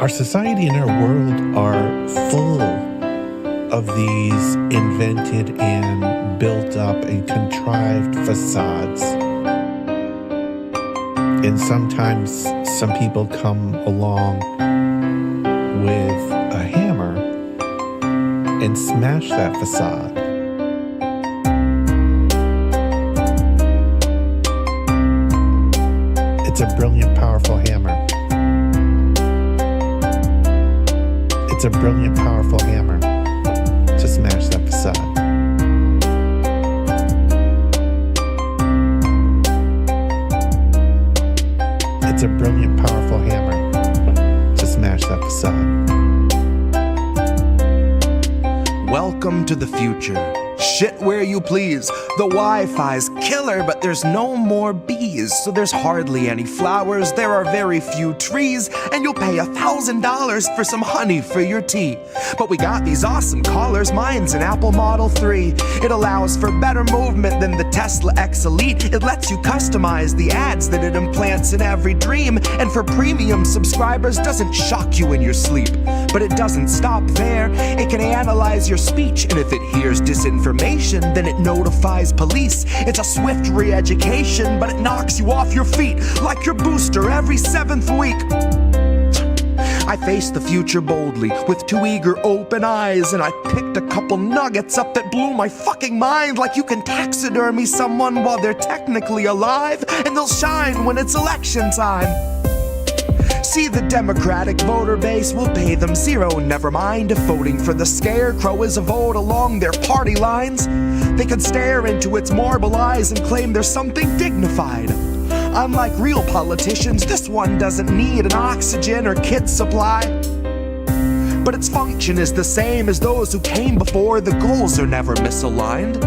Our society and our world are full of these invented and built up and contrived facades. And sometimes some people come along with a hammer and smash that facade. It's a brilliant, powerful hammer. It's a brilliant, powerful hammer to smash that facade. It's a brilliant, powerful hammer to smash that facade. Welcome to the future. Shit where you please. The Wi-Fi's killer, but there's no more bees. So there's hardly any flowers, there are very few trees, and you'll pay $1,000 for some honey for your tea. But we got these awesome collars, mine's an Apple Model 3. It allows for better movement than the Tesla X Elite. It lets you customize the ads that it implants in every dream. And for premium subscribers, doesn't shock you in your sleep. But it doesn't stop there. It can analyze your speech, and if it hears disinformation, then it notifies police. It's a swift re-education, but it knocks you off your feet like your booster every 7th week. I faced the future boldly with 2 eager open eyes, and I picked a couple nuggets up that blew my fucking mind. Like you can taxidermy someone while they're technically alive, and they'll shine when it's election time. See, the Democratic voter base will pay them zero. Never mind if voting for the scarecrow is a vote along their party lines. They could stare into its marble eyes and claim there's something dignified. Unlike real politicians, this one doesn't need an oxygen or kit supply. But its function is the same as those who came before. The goals are never misaligned.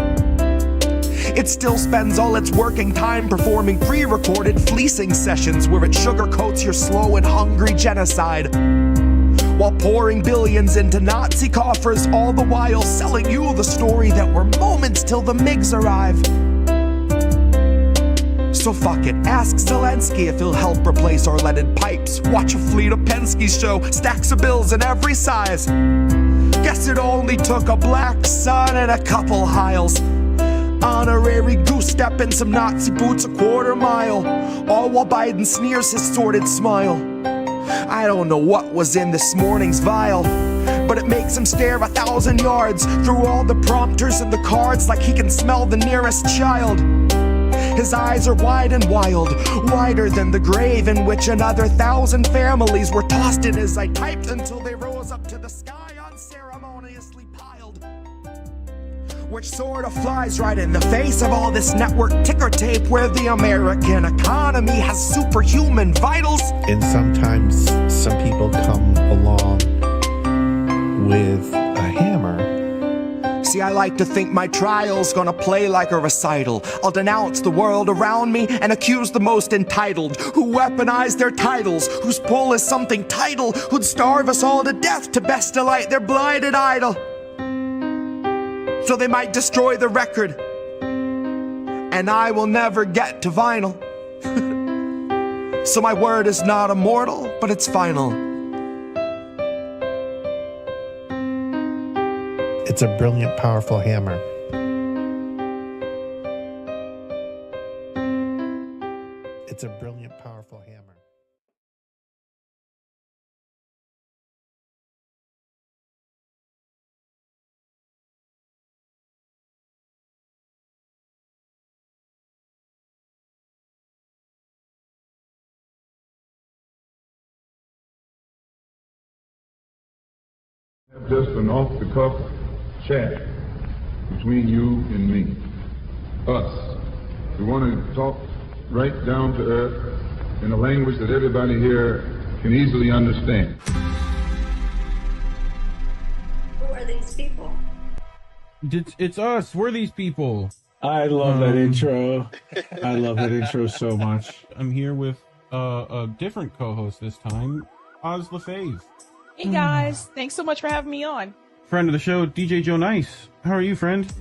It still spends all its working time performing pre-recorded fleecing sessions where it sugarcoats your slow and hungry genocide, while pouring billions into Nazi coffers, all the while selling you the story that we're moments till the MiGs arrive. So fuck it, ask Zelensky if he'll help replace our leaded pipes. Watch a fleet of Penske's show, stacks of bills in every size. Guess it only took a black sun and a couple hiles. Honorary goose step in some Nazi boots a quarter mile, all while Biden sneers his sordid smile. I don't know what was in this morning's vial, but it makes him stare 1,000 yards through all the prompters and the cards like he can smell the nearest child. His eyes are wide and wild, wider than the grave in which another 1,000 families were tossed in as I typed until they rose up to the sky unceremoniously piled. Which sort of flies right in the face of all this network ticker tape where the American economy has superhuman vitals. And sometimes some people come along with a hammer. See, I like to think my trial's gonna play like a recital. I'll denounce the world around me and accuse the most entitled, who weaponize their titles, whose pull is something title, who'd starve us all to death to best delight their blighted idol. So they might destroy the record, and I will never get to vinyl. So my word is not immortal, but it's final. It's a brilliant, powerful hammer. It's a brilliant, powerful hammer. Just an off-the-cuff chat between you and me. Us. We want to talk right down to earth in a language that everybody here can easily understand. Who are these people? It's us. We're these people. I love that intro. I love that intro so much. I'm here with a different co-host this time, Oz LaFave. Hey guys, thanks so much for having me on. Friend of the show, DJ Joe Nice. How are you, friend?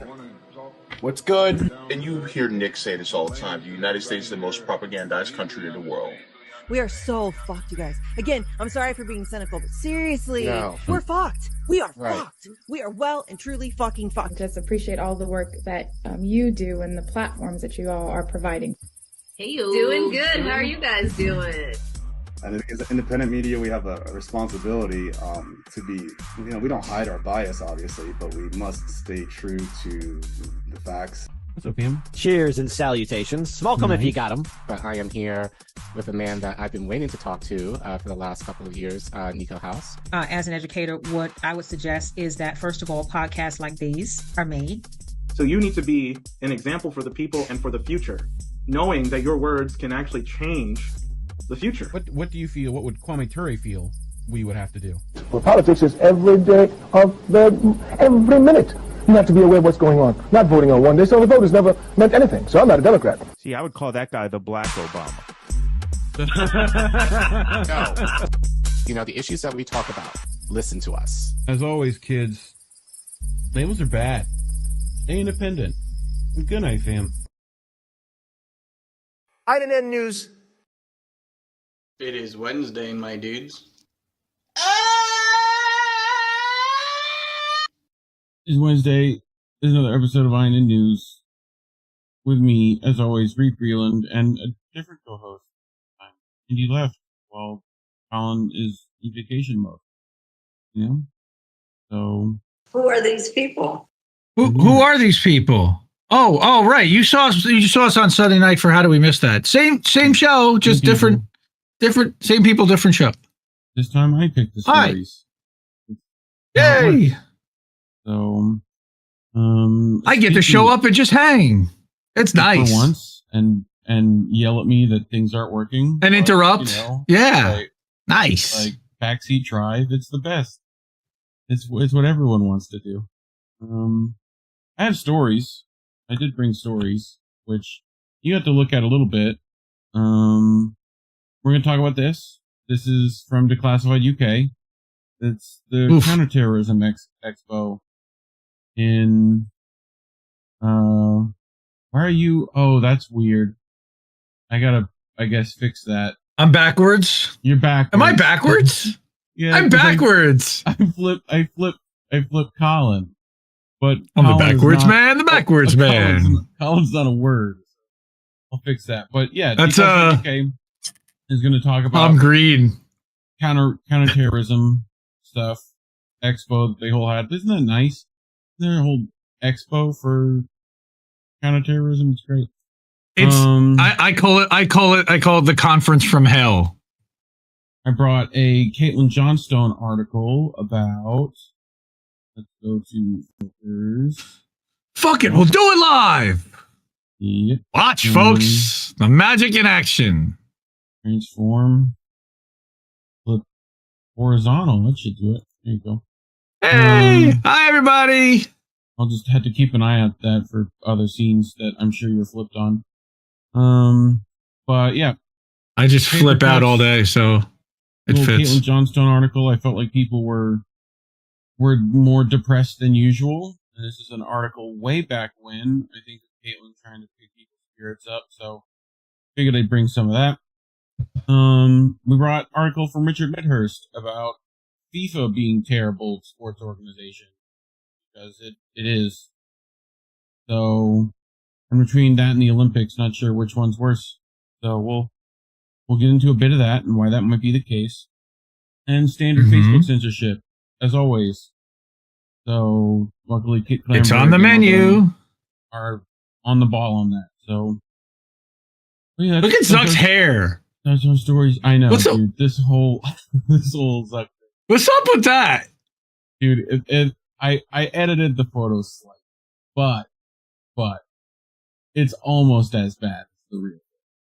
What's good? And you hear Nick say this all the time. The United States is the most propagandized country in the world. We are so fucked, you guys. Again, I'm sorry for being cynical, but seriously, we're fucked. We are fucked. We are well and truly fucking fucked. Just appreciate all the work that you do and the platforms that you all are providing. Hey, you. Doing good. How are you guys doing? And as independent media, we have a responsibility to be, we don't hide our bias, obviously, but we must stay true to the facts. What's up, Pam? Cheers and salutations. Smoke them if you got them. But I am here with a man that I've been waiting to talk to for the last couple of years, Nico House. As an educator, what I would suggest is that, first of all, podcasts like these are made. So you need to be an example for the people and for the future, knowing that your words can actually change the future. What do you feel? What would Kwame Ture feel we would have to do? Well, politics is every day of every minute. You have to be aware of what's going on. Not voting on one day, so the vote has never meant anything. So I'm not a Democrat. See, I would call that guy the Black Obama. No. The issues that we talk about, listen to us. As always, kids, labels are bad. Stay independent. Good night, fam. INN News. It is Wednesday, my dudes. It's Wednesday. There's another episode of INN News with me, as always, Reef Breland, and a different co-host. Indy left while Collin is in vacation mode. So. Who are these people? Who are these people? Oh, right. You saw us on Sunday night for How Do We Miss That? Same show, just different, same people, different show. This time I picked the stories. Yay! So, I get to show up and just hang. It's nice. For once, and yell at me that things aren't working. And interrupt. Yeah. Nice. Like backseat drive. It's the best. It's what everyone wants to do. I have stories. I did bring stories, which you have to look at a little bit. We're going to talk about this. This is from Declassified UK. It's the Counterterrorism Expo in, where are you? Oh, that's weird. I gotta, I guess, fix that. I'm backwards. You're backwards. Am I backwards? Yeah. I'm backwards. I flip Collin. But I'm the backwards man, the backwards man. Collin's not a word. I'll fix that. But yeah, that's UK is going to talk about I'm green. Counterterrorism stuff. Expo they whole had. Isn't that nice? Their whole expo for counterterrorism. It's great. It's I call it the conference from hell. I brought a Caitlin Johnstone article about. Let's go to filters. Fuck it, we'll do it live. Yep. Watch, folks. The magic in action. Transform. Flip horizontal. That should do it. There you go. Hey, hi everybody. I'll just have to keep an eye out that for other scenes that I'm sure you're flipped on. But yeah. I just flip out all day, so it fits. Caitlin Johnstone article. I felt like people were more depressed than usual. And this is an article way back when. I think Caitlin trying to pick people's spirits up, so figured I'd bring some of that. We brought an article from Richard Medhurst about FIFA being terrible sports organization, because it is. So, in between that and the Olympics, not sure which one's worse. So we'll get into a bit of that and why that might be the case. And standard Facebook censorship, as always. So, luckily, it's on the menu. Are on the ball on that. So, yeah, look at Zuck's hair. That's our stories. I know, dude. This whole Zuck. What's up with that, dude? I edited the photos slightly, but it's almost as bad as the real.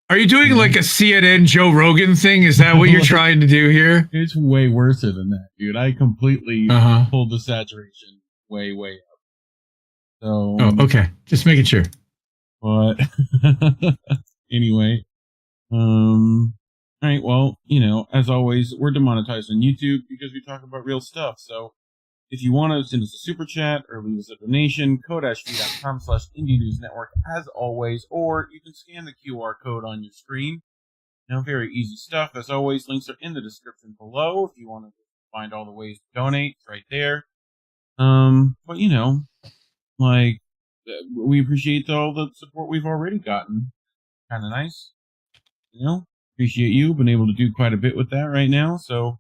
Are you doing like a CNN Joe Rogan thing? Is that what you're trying to do here? It's way worse than that, dude. I completely pulled the saturation way up. So. Oh, okay. Just making sure. But anyway, all right. Well, as always, we're demonetized on YouTube because we talk about real stuff. So if you want to send us a super chat or leave us a donation, ko-fi.com/indienewsnetwork as always, or you can scan the QR code on your screen Very easy stuff. As always, links are in the description below if you want to find all the ways to donate. It's right there. But we appreciate all the support we've already gotten. Kind of nice. Appreciate you. Been able to do quite a bit with that right now. So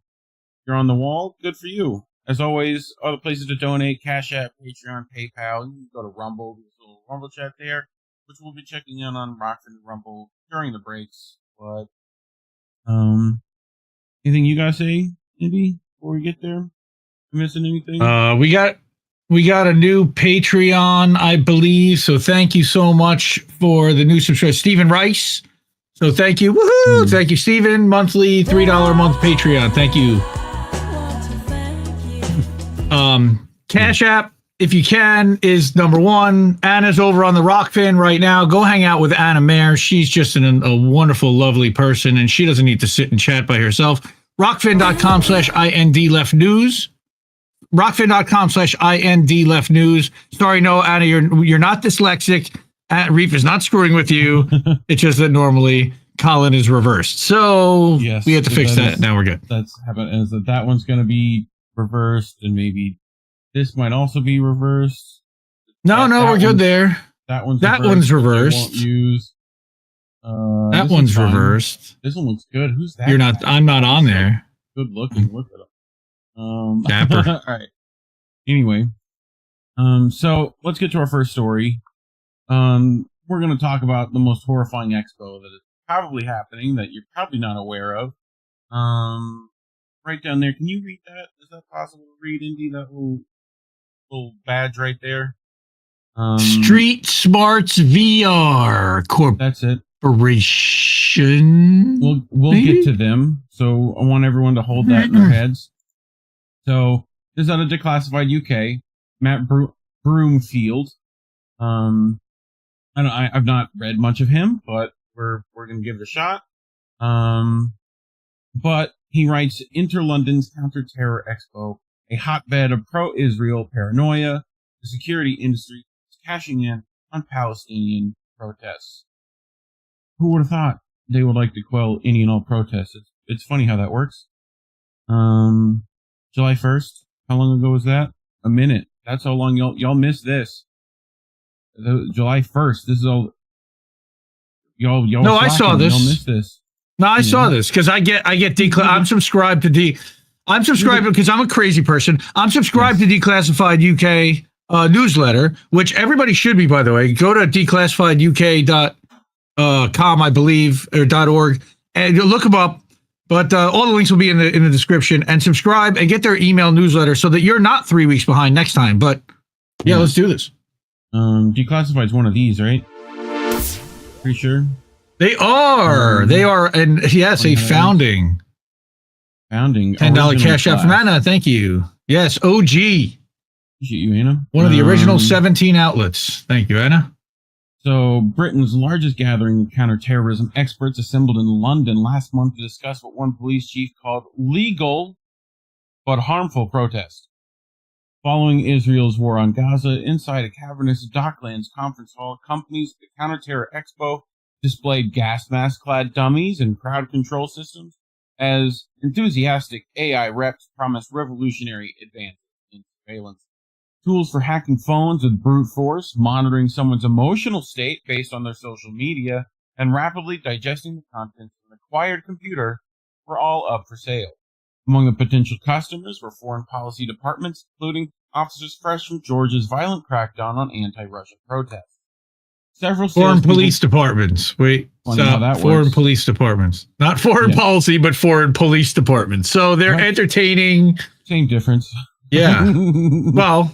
if you're on the wall, good for you. As always, other places to donate: CashApp, Patreon, PayPal. You can go to Rumble. There's a little Rumble chat there, which we'll be checking in on Rockford and Rumble during the breaks. But anything you guys say, Indy, before we get there? Am I missing anything? We got a new Patreon, I believe. So thank you so much for the new subscriber, Stephen Rice. So thank you. Woohoo! Thank you, Stephen. Monthly $3 a month Patreon. Thank you. Cash App, if you can, is number one. Anna's over on the Rockfin right now. Go hang out with Anna Mayer. She's just a wonderful, lovely person, and she doesn't need to sit and chat by herself. Rockfin.com/IND-left-news. Rockfin.com/IND-left-news. Sorry, no, Anna, you're not dyslexic. Reef is not screwing with you. It's just that normally Collin is reversed. So yes, we have to fix that. Now we're good. That's happened. That one's going to be reversed, and maybe this might also be reversed. No, we're good there. That one's reversed. Won't use. That one's reversed. This one looks good. Who's that? You're not. I'm not on there. Good looking. Look at him. Dapper. All right. Anyway, so let's get to our first story. We're going to talk about the most horrifying expo that is probably happening that you're probably not aware of. Right down there. Can you read that? Is that possible to read, Indy? That little badge right there. Street Smarts VR Corp. That's it. Corporation. We'll get to them. So I want everyone to hold that in their heads. So this is out of Declassified UK. Matt Broomfield. I've not read much of him, but we're gonna give it a shot. But he writes, Inter-London's Counter-Terror Expo, a hotbed of pro-Israel paranoia. The security industry is cashing in on Palestinian protests. Who would have thought they would like to quell any and all protests? It's funny how that works. July 1st. How long ago was that? A minute. That's how long y'all missed this. July 1st. This is all. Y'all. No, I saw this. Y'all missed this. No, I saw this because I get I'm subscribed to I'm subscribed because I'm a crazy person. I'm subscribed to Declassified UK newsletter, which everybody should be, by the way. Go to declassifieduk.com, I believe, or .org, and you'll look them up. But all the links will be in the description. And subscribe and get their email newsletter so that you're not 3 weeks behind next time. But yeah, let's do this. Declassified is one of these, right? Pretty sure. They are. And yes, a founding $10 cash out from Anna. Thank you. Yes, OG. Appreciate you, Anna. One of the original 17 outlets. Thank you, Anna. So, Britain's largest gathering of counterterrorism experts assembled in London last month to discuss what one police chief called legal but harmful protest. Following Israel's war on Gaza, inside a cavernous Docklands conference hall, companies at the Counter-Terror Expo displayed gas mask-clad dummies and crowd control systems as enthusiastic AI reps promised revolutionary advances in surveillance. Tools for hacking phones with brute force, monitoring someone's emotional state based on their social media, and rapidly digesting the contents of an acquired computer were all up for sale. Among the potential customers were foreign policy departments, including officers fresh from Georgia's violent crackdown on anti-Russian protests. Several foreign police departments. Wait, stop. Foreign police departments. Not foreign policy, but foreign police departments. So they're entertaining. Same difference. Yeah. Well.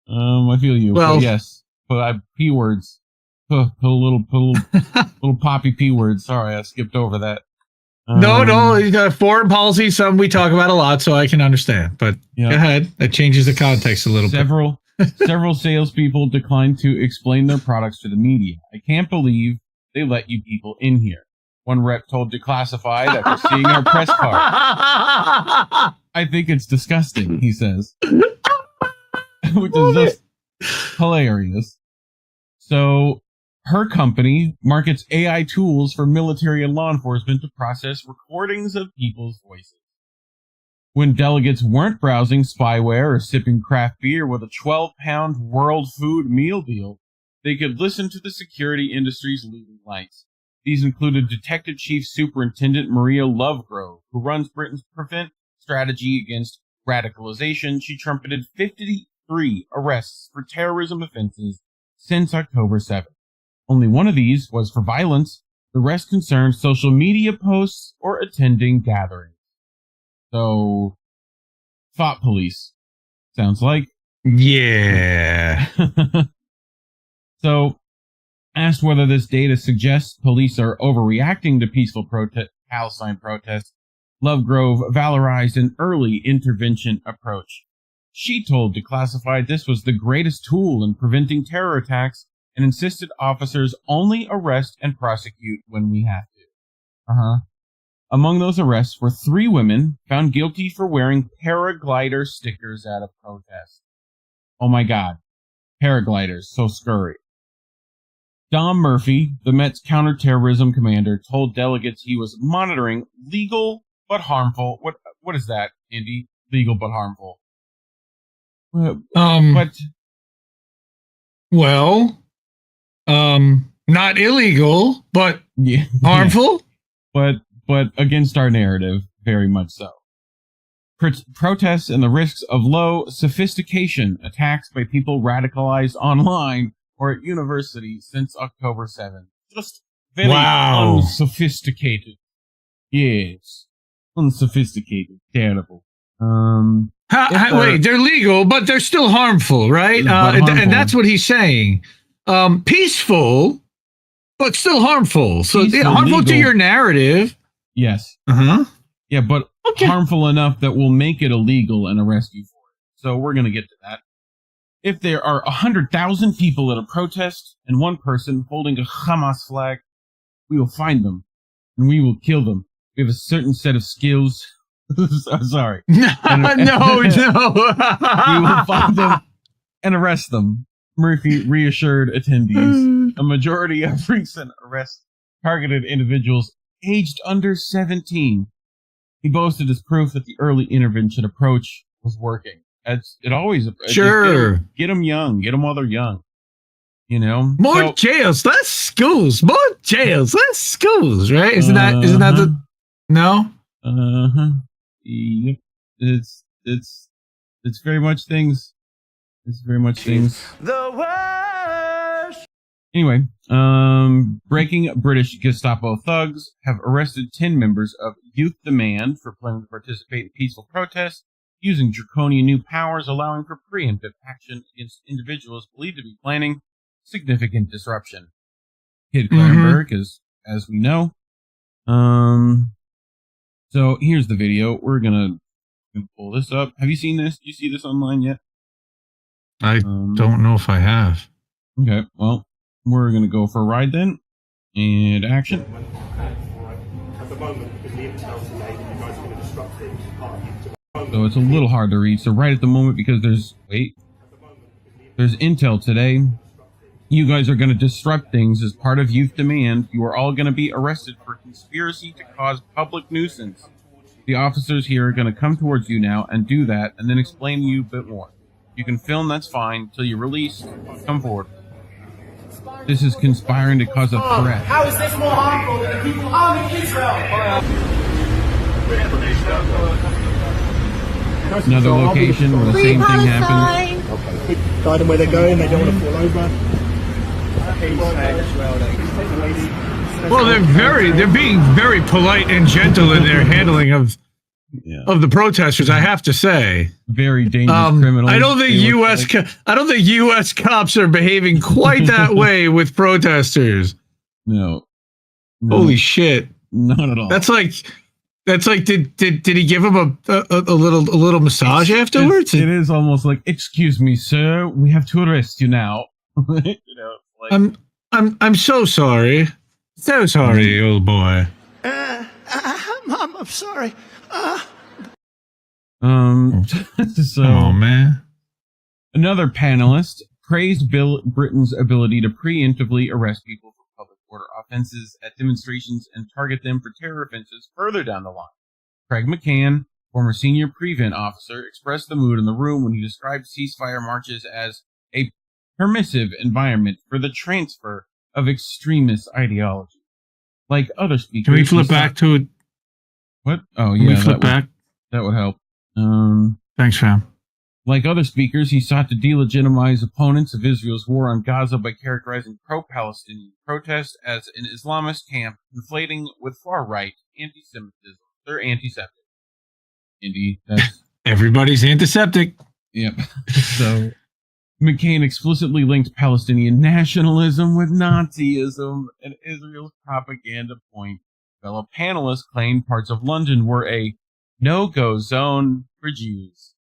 I feel you. Well, but yes. But P words. Little poppy P words. Sorry, I skipped over that. No, you got foreign policy. Some we talk about a lot, so I can understand. But go ahead. That changes the context a little bit. Several salespeople declined to explain their products to the media. I can't believe they let you people in here. One rep told Declassified after seeing our press card. I think it's disgusting, he says. Which is just hilarious. So, Her company markets AI tools for military and law enforcement to process recordings of people's voices. When delegates weren't browsing spyware or sipping craft beer with a 12-pound world food meal deal, they could listen to the security industry's leading lights. These included Detective Chief Superintendent Maria Lovegrove, who runs Britain's Prevent strategy against radicalization. She trumpeted 53 arrests for terrorism offenses since October 7th. Only one of these was for violence. The rest concerned social media posts or attending gatherings. So, thought police. Sounds like. Yeah. So, asked whether this data suggests police are overreacting to peaceful Palestine protests, Lovegrove valorized an early intervention approach. She told Declassified this was the greatest tool in preventing terror attacks and insisted officers only arrest and prosecute when we have to. Among those arrests were 3 women found guilty for wearing paraglider stickers at a protest. Oh my god. Paragliders, so scurry. Dom Murphy, the Met's counterterrorism commander, told delegates he was monitoring legal but harmful. What is that, Indy? Legal but harmful. Not illegal, but harmful. Yeah. But against our narrative, very much so. Protests and the risks of low sophistication attacks by people radicalized online or at university since October 7th. Just very unsophisticated. Yes. Unsophisticated. Terrible. Wait, they're legal, but they're still harmful, right? And that's what he's saying. Peaceful, but still harmful. So harmful to your narrative. Yes. Yeah, but harmful enough that we'll make it illegal and arrest you for it. So we're going to get to that. If there are 100,000 people at a protest and one person holding a Hamas flag, we will find them and we will kill them. We have a certain set of skills. Sorry. No. We will find them and arrest them. Murphy reassured attendees. A majority of recent arrests targeted individuals aged under 17. He boasted as proof that the early intervention approach was working. It always sure. Get them young. Get them while they're young. You know, more jails, less schools. More jails, less schools. Right? Isn't that the no? Yep. It's very much things. It's very much things. The worst. Anyway, breaking British Gestapo thugs have arrested 10 members of Youth Demand for planning to participate in peaceful protests using draconian new powers, allowing for preemptive action against individuals believed to be planning significant disruption. Kid Clarenberg, as we know. So here's the video. We're gonna pull this up. Have you seen this? Do you see this online yet? I don't know if I have. Okay, well, we're gonna go for a ride then. And action. At the moment, because the intel today, you guys are going to disrupt things. So it's a little hard to read. So right at the moment, because there's intel today, you guys are going to disrupt things as part of Youth Demand. You are all going to be arrested for conspiracy to cause public nuisance. The officers here are going to come towards you now and do that, and then explain to you a bit more. You can film, that's fine. Until you're released, come forward. This is conspiring to cause a threat. How is this more harmful than the people arming Israel? Another location where the same thing happens. Okay. Guide them where they're going, they don't want to fall over. Well, they're being very polite and gentle in their handling of the protesters, I have to say. Very dangerous criminals. I don't think U.S. cops are behaving quite that way with protesters. No. Holy shit. Not at all. That's like did he give him a little massage afterwards? It is almost like, excuse me, sir, we have to arrest you now. You know, like, I'm so sorry. So sorry, old boy. I'm sorry. So, oh man. Another panelist, praised Britain's ability to preemptively arrest people for public order offenses at demonstrations and target them for terror offenses further down the line. Craig McCann, former senior prevent officer, expressed the mood in the room when he described ceasefire marches as a permissive environment for the transfer of extremist ideology. Like other speakers... Can we flip back to it? What? Oh, yeah. Can we flip back? That would help. Thanks, fam. Like other speakers, he sought to delegitimize opponents of Israel's war on Gaza by characterizing pro-Palestinian protests as an Islamist camp conflating with far-right anti-Semitism. They're antiseptic. Indeed, that's... Everybody's antiseptic. Yep. So, McCain explicitly linked Palestinian nationalism with Nazism and Israel's propaganda point. Fellow panelists claimed parts of London were a no-go zone for Jews.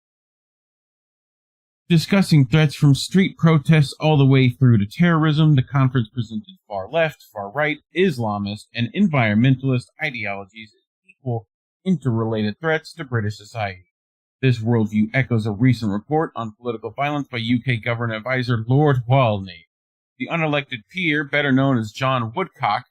Discussing threats from street protests all the way through to terrorism, the conference presented far-left, far-right, Islamist, and environmentalist ideologies as equal interrelated threats to British society. This worldview echoes a recent report on political violence by UK government advisor Lord Walney. The unelected peer, better known as John Woodcock,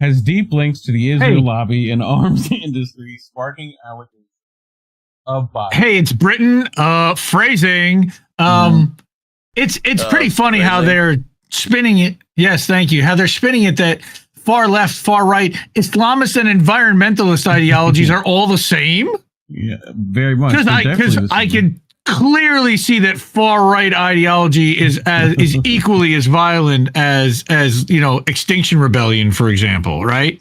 has deep links to the Israel lobby and arms industry, sparking allegations of bias. Hey, it's Britain. Phrasing. It's pretty funny how they're spinning it. Yes, thank you. How they're spinning it that far left, far right, Islamist and environmentalist ideologies are all the same. Yeah, very much. Because I can clearly see that far right ideology is equally as violent as Extinction Rebellion, for example, right?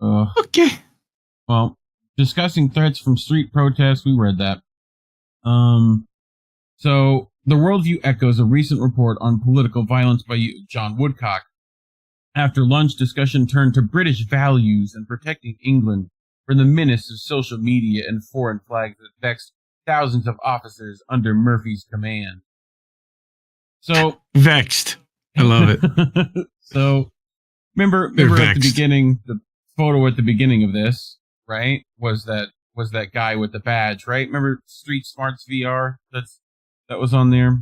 Okay. Well, discussing threats from street protests, we read that. So the worldview echoes a recent report on political violence by John Woodcock. After lunch, discussion turned to British values and protecting England from the menace of social media and foreign flags that vexed thousands of officers under Murphy's command. So vexed. I love it. So remember at the beginning, the photo at the beginning of this, right? Was that guy with the badge, right? Remember Street Smarts VR? That was on there.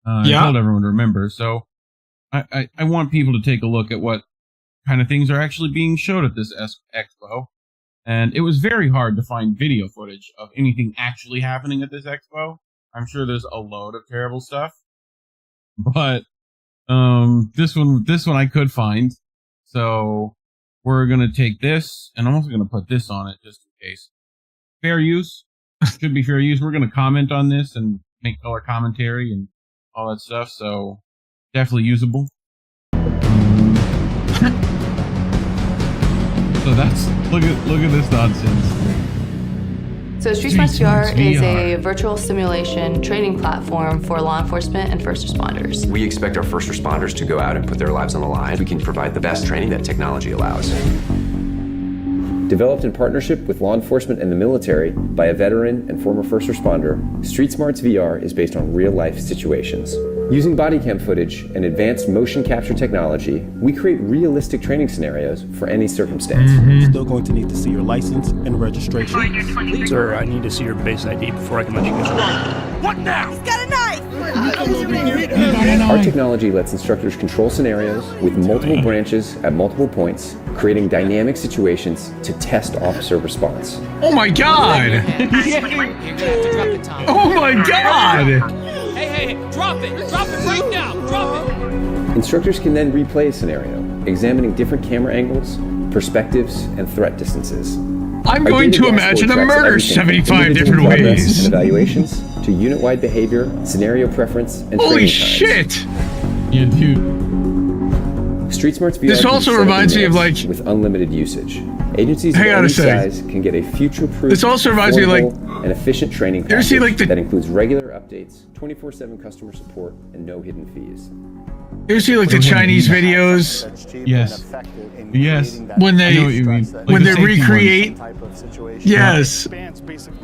I told everyone to remember. So I want people to take a look at what kind of things are actually being showed at this expo. And it was very hard to find video footage of anything actually happening at this expo. I'm sure there's a load of terrible stuff. But this one I could find. So we're going to take this, and I'm also going to put this on it just in case. Fair use. Should be fair use. We're going to comment on this and make color commentary and all that stuff. So definitely usable. So that's look at this nonsense. So Street Smarts VR is a virtual simulation training platform for law enforcement and first responders. We expect our first responders to go out and put their lives on the line. We can provide the best training that technology allows. Developed in partnership with law enforcement and the military by a veteran and former first responder, Street Smarts VR is based on real-life situations. Using body cam footage and advanced motion capture technology, we create realistic training scenarios for any circumstance. Still going to need to see your license and registration. Sir, I need to see your base ID before I can let you go. What now? He's got a knife! Our technology lets instructors control scenarios with multiple branches at multiple points, creating dynamic situations to test officer response. Oh my god! Oh my god! Hey, drop it right now, drop it! Instructors can then replay a scenario, examining different camera angles, perspectives, and threat distances. I'm going to imagine a murder 75 different ways. And evaluations to unit-wide behavior, scenario preference, and holy training shit! times. Yeah, dude. Street Smarts VR this also reminds me of like with unlimited usage. Agencies of any size can get a future-proof, this also reminds me of like and efficient training package that includes regular updates, 24/7 customer support, and no hidden fees. You ever see like the Chinese videos? Yes. Yes. When they I know what you mean. when they recreate. Yes.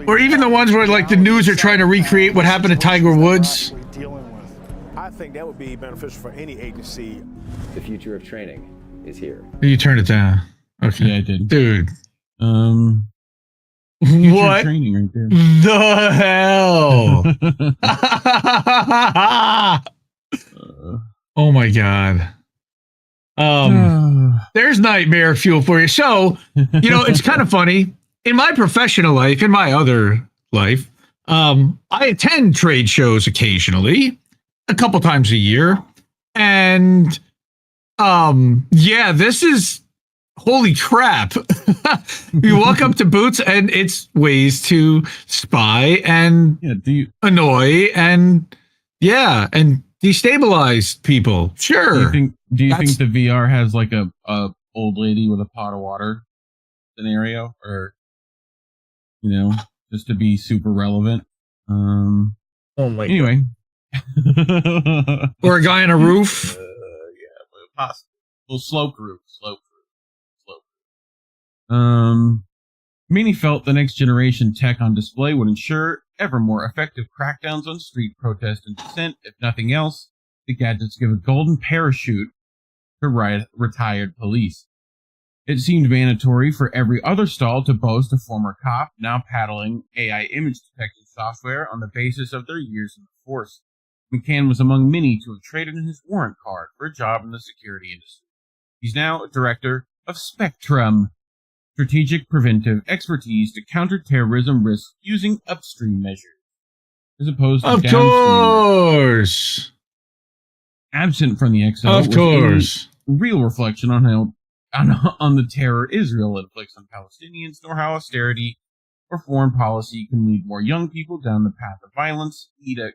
Or even the ones where like the news are trying to recreate what happened to Tiger Woods. I think that would be beneficial for any agency. The future of training is here. You turned it down. Okay. Yeah, I did. Dude. What training right there. the hell? Oh my god. There's nightmare fuel for you. So, it's kind of funny. In my professional life, in my other life, I attend trade shows occasionally, a couple times a year. And this is holy crap. You walk up to booths and it's ways to spy and annoy and destabilize people. Sure. Do you think the VR has like a old lady with a pot of water scenario, or just to be super relevant? Oh my. Anyway. Or a guy on a roof. Possible. Well, slope roof. Many felt the next generation tech on display would ensure ever more effective crackdowns on street protest and dissent. If nothing else, the gadgets give a golden parachute to retired police. It seemed mandatory for every other stall to boast a former cop now paddling AI image detection software on the basis of their years in the force. McCann was among many to have traded in his warrant card for a job in the security industry. He's now a director of Spectrum, strategic preventive expertise to counter terrorism risks using upstream measures, as opposed to downstream. Of course. Absent from the XO, of course, real reflection on how on the terror Israel inflicts on Palestinians, nor how austerity or foreign policy can lead more young people down the path of violence. Ida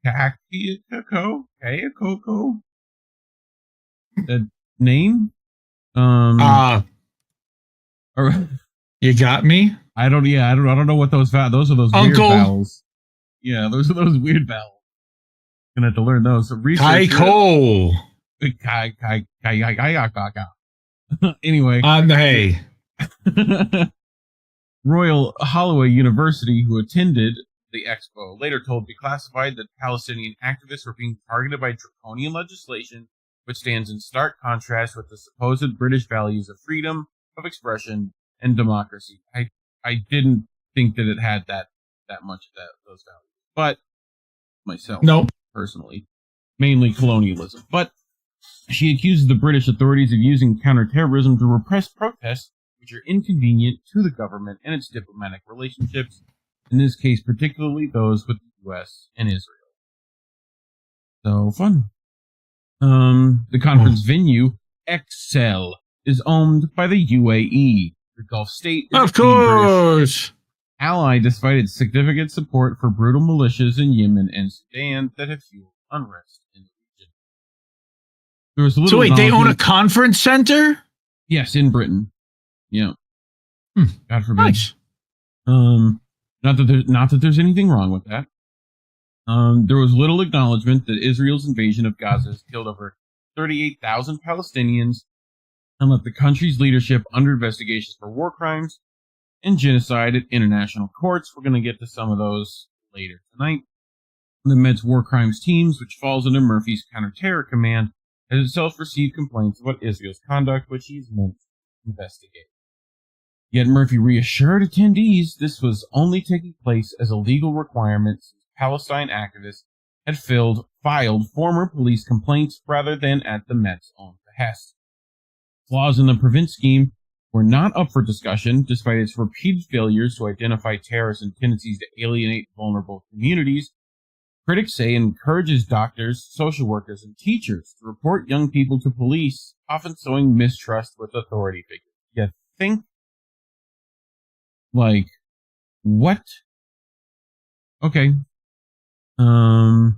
Kayako, the name? You got me? I don't know what those those are those weird vowels. Yeah, those are those weird vowels. Gonna have to learn those. So Kaiko. Anyway. Hey. Royal Holloway University, who attended the Expo, later told Declassified that Palestinian activists were being targeted by draconian legislation, which stands in stark contrast with the supposed British values of freedom of expression and democracy. I didn't think that it had that much of those values, but myself, personally, mainly colonialism. But she accuses the British authorities of using counterterrorism to repress protests, which are inconvenient to the government and its diplomatic relationships, in this case particularly those with the U.S. and Israel. So, fun. The conference venue, Excel, is owned by the UAE. The Gulf state is of course ally, despite its significant support for brutal militias in Yemen and Sudan that have fueled unrest in the region. There was a little. So wait, they own a conference center? Yes, in Britain. Yeah. God forbid. Nice. Not that there's anything wrong with that. There was little acknowledgement that Israel's invasion of Gaza has killed over 38,000 Palestinians and left the country's leadership under investigations for war crimes and genocide at international courts. We're going to get to some of those later tonight. The Met's War Crimes Teams, which falls under Murphy's Counterterror Command, has itself received complaints about Israel's conduct, which he's meant to investigate. Yet Murphy reassured attendees this was only taking place as a legal requirement since Palestine activists had filed former police complaints rather than at the Met's own behest. Flaws in the Prevent scheme were not up for discussion, despite its repeated failures to identify terrorists and tendencies to alienate vulnerable communities. Critics say it encourages doctors, social workers, and teachers to report young people to police, often sowing mistrust with authority figures. You think? Like, what? Okay. One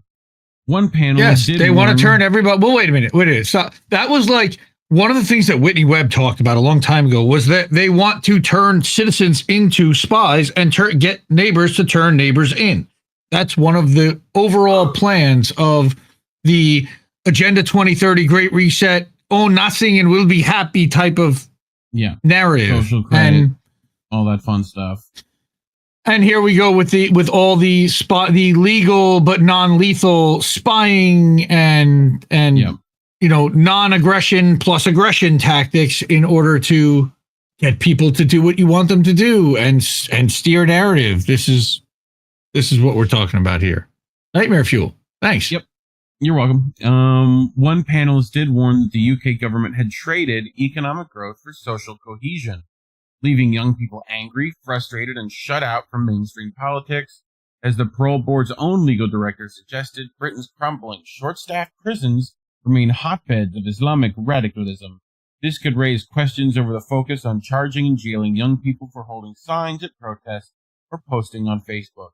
panel. Yes, they want to turn everybody. Well, wait a minute. So that was like one of the things that Whitney Webb talked about a long time ago, was that they want to turn citizens into spies and get neighbors to turn neighbors in. That's one of the overall plans of the Agenda 2030 Great Reset, own nothing and we'll be happy type of narrative. Social credit, and all that fun stuff. And here we go with all the legal but non-lethal spying and non-aggression plus aggression tactics in order to get people to do what you want them to do and steer narrative. This is what we're talking about here. Nightmare fuel. Thanks. Yep. You're welcome. One panelist did warn that the UK government had traded economic growth for social cohesion, leaving young people angry, frustrated, and shut out from mainstream politics. As the parole board's own legal director suggested, Britain's crumbling, short-staffed prisons remain hotbeds of Islamic radicalism. This could raise questions over the focus on charging and jailing young people for holding signs at protests or posting on Facebook.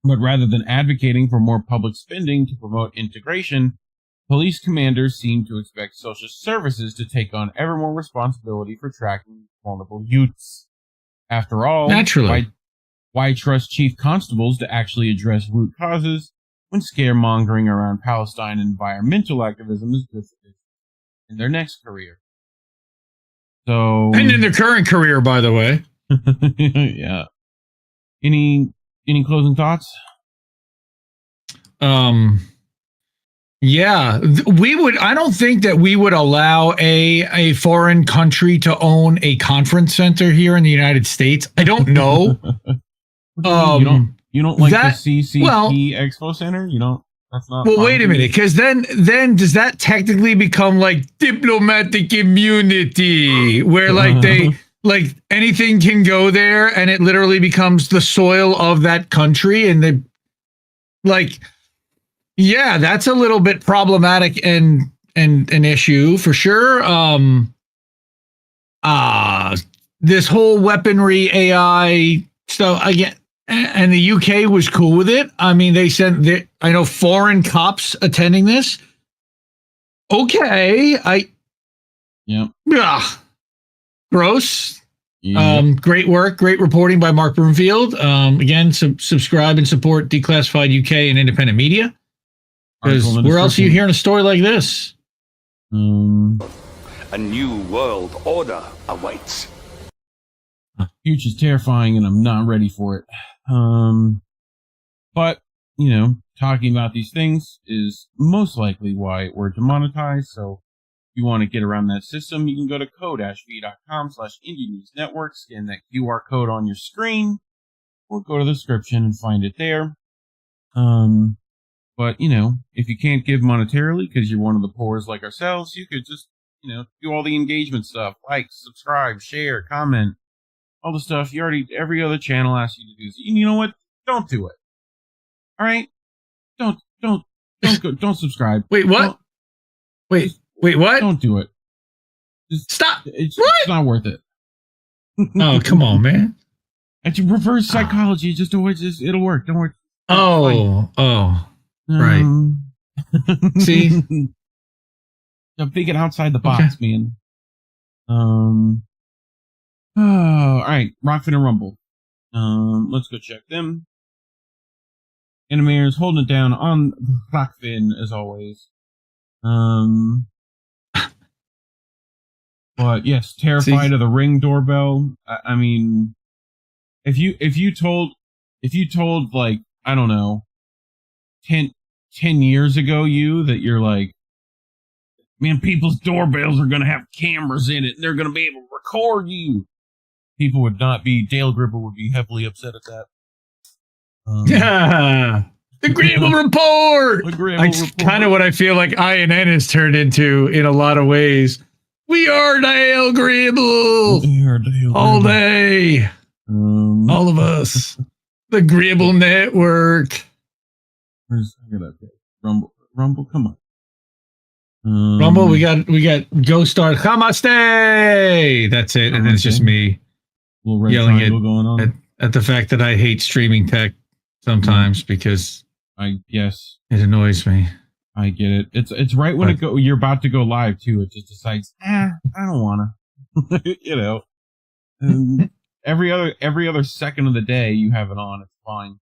But rather than advocating for more public spending to promote integration, police commanders seem to expect social services to take on ever more responsibility for tracking vulnerable youths. After all, naturally, why trust chief constables to actually address root causes when scaremongering around Palestine and environmental activism is good for this in their next career? So, and in their current career, by the way. Yeah. Any closing thoughts? Yeah, we would. I don't think that we would allow a foreign country to own a conference center here in the United States. I don't know. You don't like the CCP Expo Center? You don't. That's not. Well, wait a minute, because then does that technically become like diplomatic immunity, where like they like anything can go there, and it literally becomes the soil of that country, and they like, yeah, that's a little bit problematic and an issue for sure. This whole weaponry AI stuff again. And the UK was cool with it. I mean, they sent I know foreign cops attending this. Okay, gross. Yeah. Great work, great reporting by Mark Broomfield. Again, subscribe and support Declassified UK and independent media. Because where else are you hearing a story like this? A new world order awaits. Future's terrifying, and I'm not ready for it. But, you know, talking about these things is most likely why we're demonetized. So if you want to get around that system, you can go to co-fi.com/indienewsnetwork, scan that QR code on your screen, or go to the description and find it there. But, you know, if you can't give monetarily because you're one of the poors like ourselves, you could just, you know, do all the engagement stuff, like, subscribe, share, comment. All the stuff every other channel asks you to do. So you know what? Don't do it. All right? Don't subscribe. Wait, what? Wait, what? Don't do it. Just stop. It's not worth it. Oh, come on, man. And you reverse psychology. Just it'll work. Don't worry. Right. See? I'm thinking outside the box, man. Oh, all right, Rockfin and Rumble. Let's go check them. Animators holding it down on Rockfin as always. But yes, terrified of the Ring doorbell. I mean, if you told like, I don't know, 10 years ago that you're like, man, people's doorbells are gonna have cameras in it and they're gonna be able to record you. People would not be. Dale Gribble would be heavily upset at that. The Gribble Report. That's kind of what I feel like INN has turned into in a lot of ways. We are Dale Gribble. We are Dale all Gribble. day. All of us. The Gribble Network. Rumble, come on. Rumble, we got Ghost Star Namaste. That's it, and then it's just me yelling at the fact that I hate streaming tech sometimes because I guess it annoys me. I get it. It's right when you're about to go live too. It just decides, I don't wanna. You know, and every other second of the day you have it on. It's fine.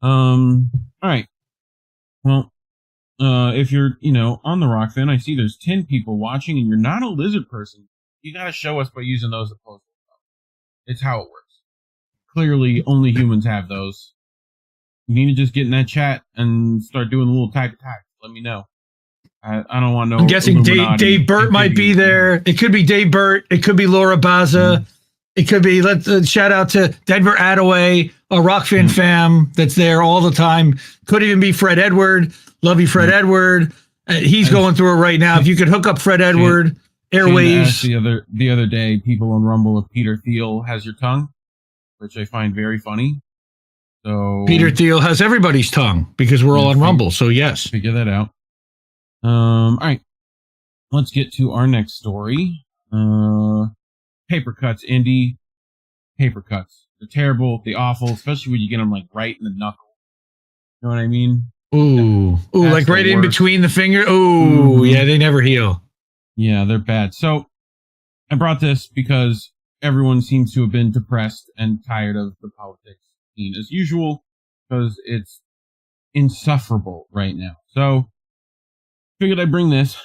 All right. Well, if you're on the Rockfin, I see there's 10 people watching, and you're not a lizard person. You gotta show us by using those opposable. It's how it works. Clearly, only humans have those. You need to just get in that chat and start doing a little type. Let me know. I don't want no. I'm guessing Illuminati. Dave Burt might be there. It could be Dave Burt. It could be Laura Baza. It could be, let's shout out to Denver Attaway, a Rock Fan fam that's there all the time. Could even be Fred Edward. Love you, Fred Edward. He's going through it right now. If you could hook up Fred Edward, airwaves. The other day, people on Rumble if Peter Thiel has your tongue, which I find very funny. So Peter Thiel has everybody's tongue because we're all on Rumble. So yes, figure that out. All right, let's get to our next story. Paper cuts, Indie. Paper cuts. They're terrible. They're awful, especially when you get them like right in the knuckle. You know what I mean? Ooh, like right in between the finger. Ooh, yeah, they never heal. Yeah, they're bad. So I brought this because everyone seems to have been depressed and tired of the politics scene as usual, because it's insufferable right now. So figured I'd bring this.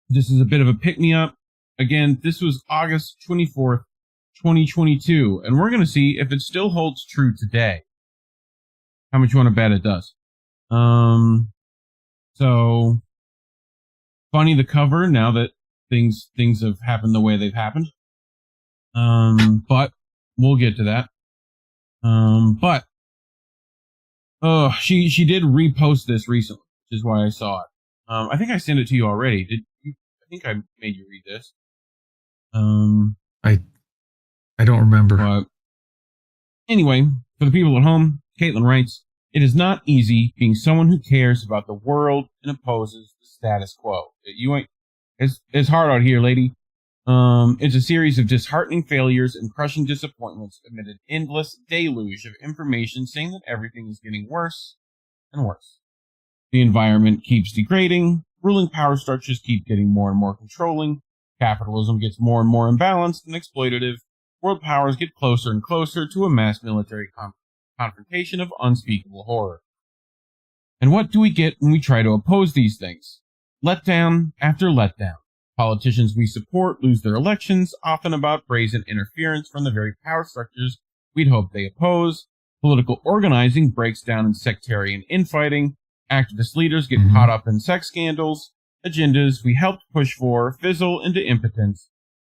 This is a bit of a pick-me-up. Again, this was August 24th, 2022, and we're going to see if it still holds true today. How much you want to bet it does? So funny the cover now that things have happened the way they've happened. But we'll get to that. She did repost this recently, which is why I saw it. I think I sent it to you already. Did you? I think I made you read this. I don't remember. But anyway, for the people at home, Caitlin writes, "It is not easy being someone who cares about the world and opposes the status quo. It's hard out here, lady. It's a series of disheartening failures and crushing disappointments amid an endless deluge of information saying that everything is getting worse and worse. The environment keeps degrading, ruling power structures keep getting more and more controlling, capitalism gets more and more imbalanced and exploitative, world powers get closer and closer to a mass military confrontation of unspeakable horror. And what do we get when we try to oppose these things? Letdown after letdown. Politicians we support lose their elections, often about brazen interference from the very power structures we'd hope they oppose. Political organizing breaks down in sectarian infighting. Activist leaders get caught up in sex scandals. Agendas we helped push for fizzle into impotence.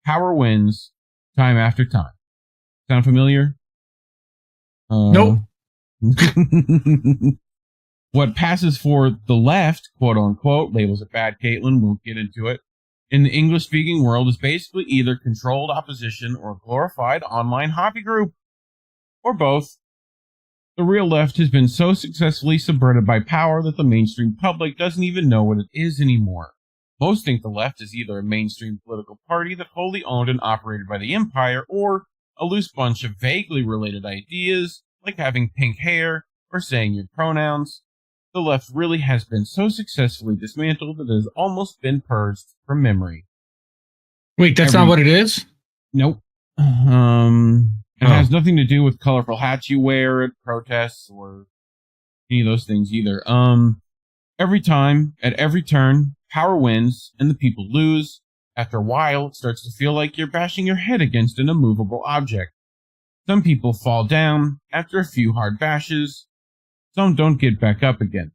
Power wins, time after time." Sound familiar? Nope. What passes for the left, quote unquote, labels it bad, Caitlin, won't get into it, in the English-speaking world is basically either controlled opposition or a glorified online hobby group. Or both. The real left has been so successfully subverted by power that the mainstream public doesn't even know what it is anymore. Most think the left is either a mainstream political party that wholly owned and operated by the empire, or a loose bunch of vaguely related ideas, like having pink hair or saying your pronouns. The left really has been so successfully dismantled that it has almost been purged from memory. Wait, that's not what it is? Nope. It has nothing to do with colorful hats you wear at protests or any of those things either. Every time, at every turn, power wins and the people lose. After a while, it starts to feel like you're bashing your head against an immovable object. Some people fall down after a few hard bashes. Some don't get back up again.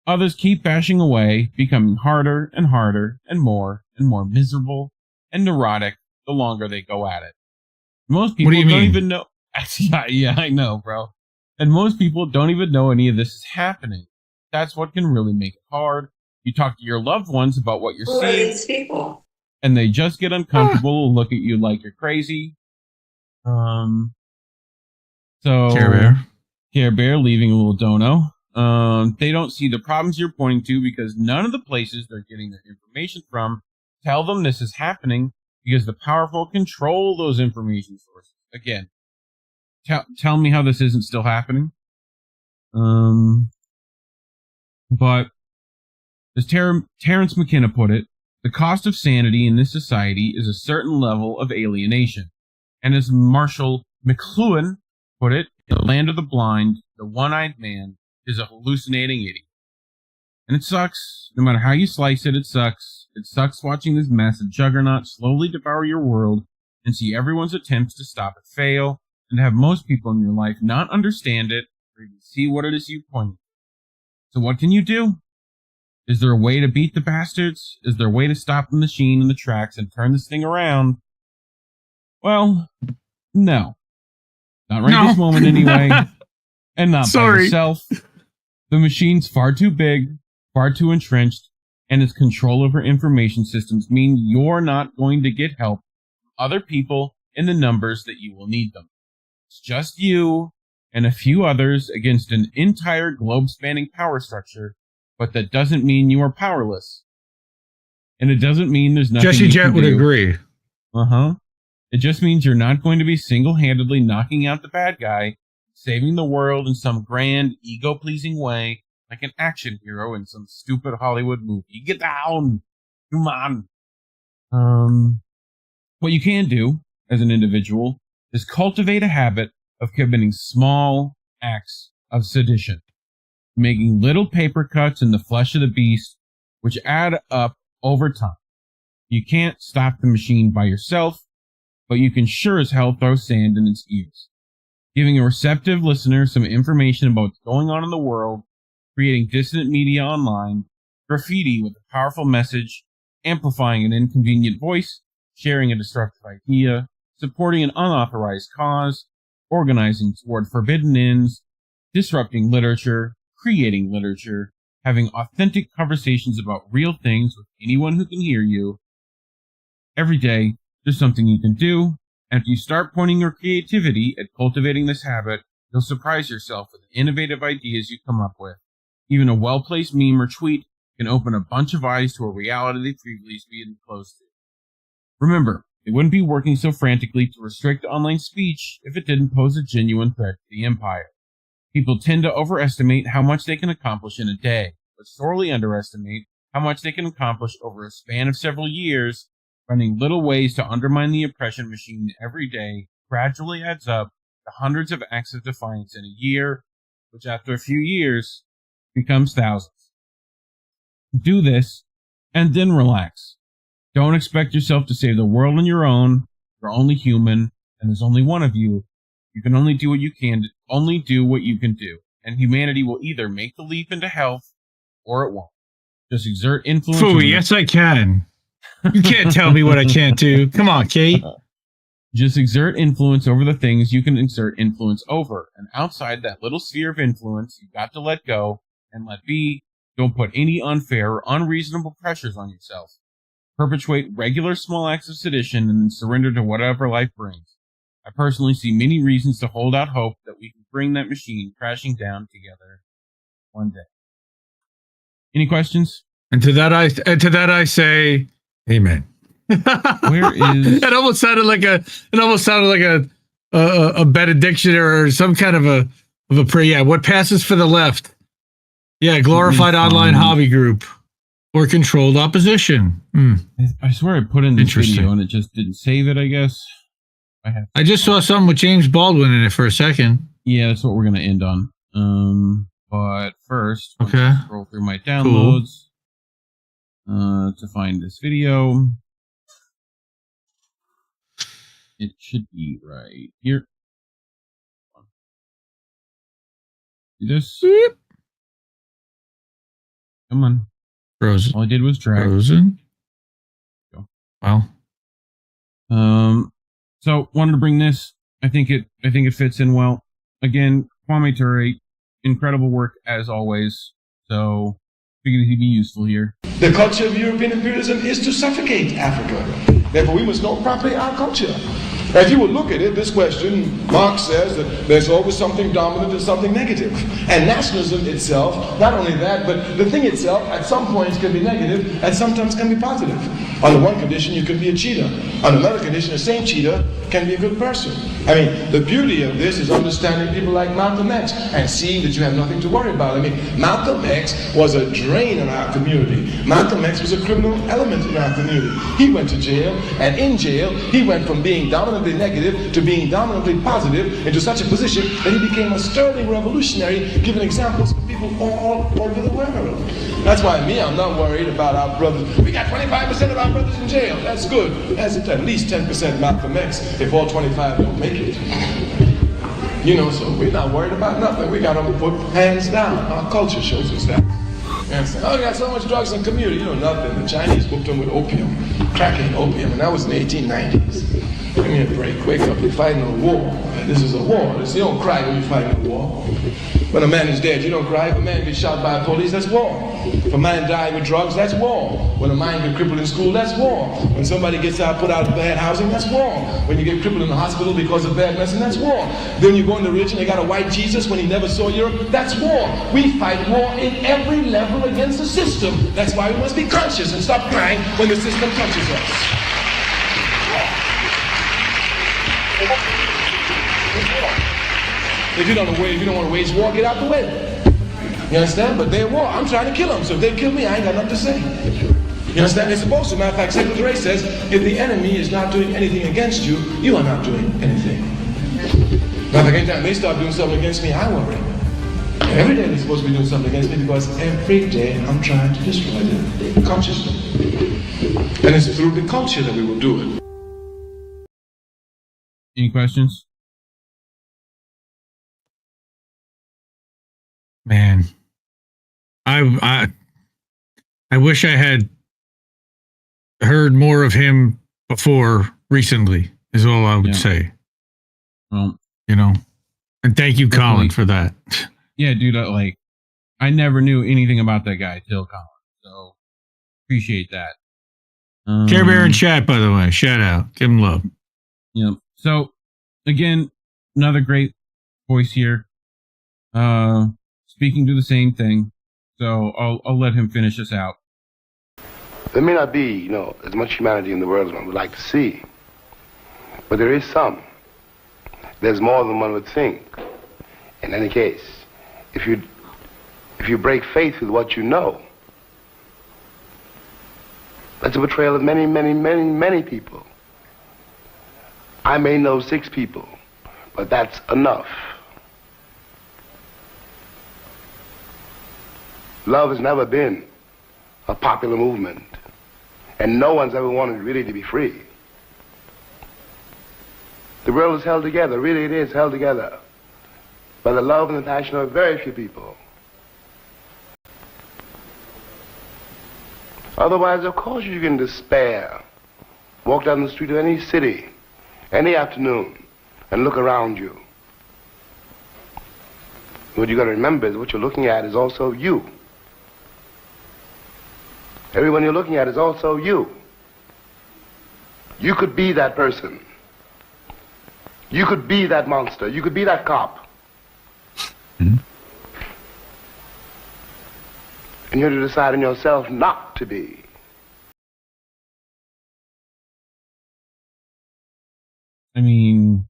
Others keep bashing away, becoming harder and harder and more miserable and neurotic the longer they go at it. Most people don't even know. Yeah, I know, bro. And most people don't even know any of this is happening. That's what can really make it hard. You talk to your loved ones about what you're seeing, these people? And they just get uncomfortable and look at you like you're crazy. So Care Bear leaving a little dono. They don't see the problems you're pointing to because none of the places they're getting their information from tell them this is happening, because the powerful control those information sources. Again, tell me how this isn't still happening. But as Terrence McKenna put it, the cost of sanity in this society is a certain level of alienation. And as Marshall McLuhan put it, in the land of the blind, the one-eyed man is a hallucinating idiot. And it sucks. No matter how you slice it, it sucks. It sucks watching this massive juggernaut slowly devour your world and see everyone's attempts to stop it fail, and have most people in your life not understand it or even see what it is you point. So what can you do? Is there a way to beat the bastards? Is there a way to stop the machine in the tracks and turn this thing around? Well, no. Not right this moment anyway. And not by yourself. The machine's far too big, far too entrenched, and its control over information systems mean you're not going to get help from other people in the numbers that you will need them. It's just you and a few others against an entire globe-spanning power structure, but that doesn't mean you are powerless. And it doesn't mean there's nothing Jesse you Jet can would do. agree. Uh-huh. It just means you're not going to be single-handedly knocking out the bad guy, saving the world in some grand, ego-pleasing way, like an action hero in some stupid Hollywood movie. Get down! Come on! What you can do, as an individual, is cultivate a habit of committing small acts of sedition, making little paper cuts in the flesh of the beast, which add up over time. You can't stop the machine by yourself, but you can sure as hell throw sand in its ears. Giving a receptive listener some information about what's going on in the world, creating dissonant media online, graffiti with a powerful message, amplifying an inconvenient voice, sharing a destructive idea, supporting an unauthorized cause, organizing toward forbidden ends, disrupting literature, creating literature, having authentic conversations about real things with anyone who can hear you. Every day, there's something you can do, and if you start pointing your creativity at cultivating this habit, you'll surprise yourself with the innovative ideas you come up with. Even a well-placed meme or tweet can open a bunch of eyes to a reality they previously been closed to. Remember, they wouldn't be working so frantically to restrict online speech if it didn't pose a genuine threat to the empire. People tend to overestimate how much they can accomplish in a day, but sorely underestimate how much they can accomplish over a span of several years. Finding little ways to undermine the oppression machine every day gradually adds up to hundreds of acts of defiance in a year, which after a few years becomes thousands. Do this, and then relax. Don't expect yourself to save the world on your own. You're only human, and there's only one of you. You can only do what you can, only do what you can do, and humanity will either make the leap into health, or it won't. Just exert influence. Fooey, yes, I can. You can't tell me what I can't do. Come on, Kate. Just exert influence over the things you can exert influence over. And outside that little sphere of influence, you've got to let go and let be. Don't put any unfair or unreasonable pressures on yourself. Perpetuate regular small acts of sedition and then surrender to whatever life brings. I personally see many reasons to hold out hope that we can bring that machine crashing down together one day. Any questions? And to that I say, amen. Where is? It almost sounded like a benediction or some kind of a prayer. Yeah, what passes for the left? Yeah, glorified online hobby group or controlled opposition. I swear I put in this video and it just didn't save it. I guess I just saw something with James Baldwin in it for a second. Yeah, that's what we're gonna end on. But first, okay, scroll through my downloads to find this video. It should be right here. See this? Beep. Come on. Frozen. All I did was drag. Frozen. Go. Wow. So wanted to bring this. I think it fits in well. Again, Kwame Ture, incredible work as always. So figured he'd be useful here. The culture of European imperialism is to suffocate Africa. Therefore, we must know properly our culture. If you will look at it, this question, Marx says that there's always something dominant and something negative. And nationalism itself, not only that, but the thing itself at some points can be negative and sometimes can be positive. Under one condition, you can be a cheater. Under another condition, the same cheater can be a good person. I mean, the beauty of this is understanding people like Malcolm X and seeing that you have nothing to worry about. I mean, Malcolm X was a drain in our community. Malcolm X was a criminal element in our community. He went to jail, and in jail, he went from being dominantly negative to being dominantly positive into such a position that he became a sterling revolutionary, giving examples of people all over the world. That's why I'm not worried about our brothers. We got 25% of our brothers in jail. That's good. That's at least 10% Malcolm X if all 25 don't make it. You know, so we're not worried about nothing. We got to put hands down. Our culture shows us that. Yes. Oh, you got so much drugs in the community. You know nothing. The Chinese whooped them with opium, cracking opium, and that was in the 1890s. Give me a break. Wake up. You're fighting a war. This is a war. You don't cry when you're fighting a war. When a man is dead, you don't cry. If a man gets shot by a police, that's war. If a man died with drugs, that's war. When a man gets crippled in school, that's war. When somebody gets put out of bad housing, that's war. When you get crippled in the hospital because of bad medicine, that's war. Then you go into religion, they got a white Jesus when he never saw Europe, that's war. We fight war in every level against the system. That's why we must be conscious and stop crying when the system touches us. If you don't want to wage war, get out the way. You understand? But they're war. I'm trying to kill them. So if they kill me, I ain't got nothing to say. You understand? They're supposed to. Matter of fact, Secretary says, if the enemy is not doing anything against you, you are not doing anything. Matter of fact, anytime they start doing something against me, I worry. Every day they're supposed to be doing something against me because every day I'm trying to destroy them consciously. And it's through the culture that we will do it. Any questions? Man, I wish I had heard more of him before recently, is all I would say. Well, you know, and thank you, Collin, for that. Yeah, dude, I never knew anything about that guy till Collin, so appreciate that. Care Bear in chat, by the way, shout out, give him love. Yep. So again, another great voice here. Speaking to the same thing, so I'll let him finish this out. There may not be, as much humanity in the world as one would like to see, but there is some. There's more than one would think. In any case, if you break faith with what you know, that's a betrayal of many, many, many, many people. I may know 6 people, but that's enough. Love has never been a popular movement, and no one's ever wanted really to be free. The world is held together, really it is held together, by the love and the passion of very few people. Otherwise, of course, you can despair. Walk down the street of any city, any afternoon, and look around you. What you got to remember is what you're looking at is also you. Everyone you're looking at is also you. You could be that person. You could be that monster. You could be that cop. Mm-hmm. And you have to decide in yourself not to be. I mean,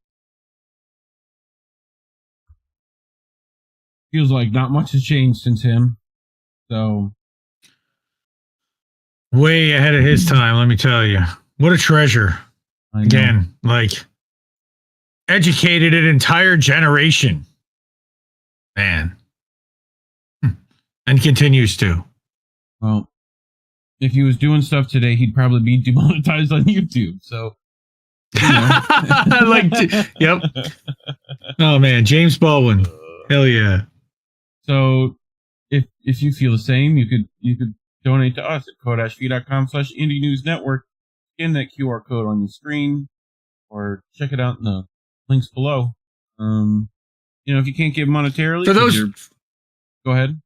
feels like not much has changed since him. So way ahead of his time, let me tell you. What a treasure. Again, educated an entire generation. Man. And continues to. Well, if he was doing stuff today, he'd probably be demonetized on YouTube. So, yep. Oh man, James Baldwin. Hell yeah. So, if you feel the same, you could donate to us at co-fi.com/indienewsnetwork. Scan that QR code on your screen, or check it out in the links below. If you can't give monetarily, for those, go ahead.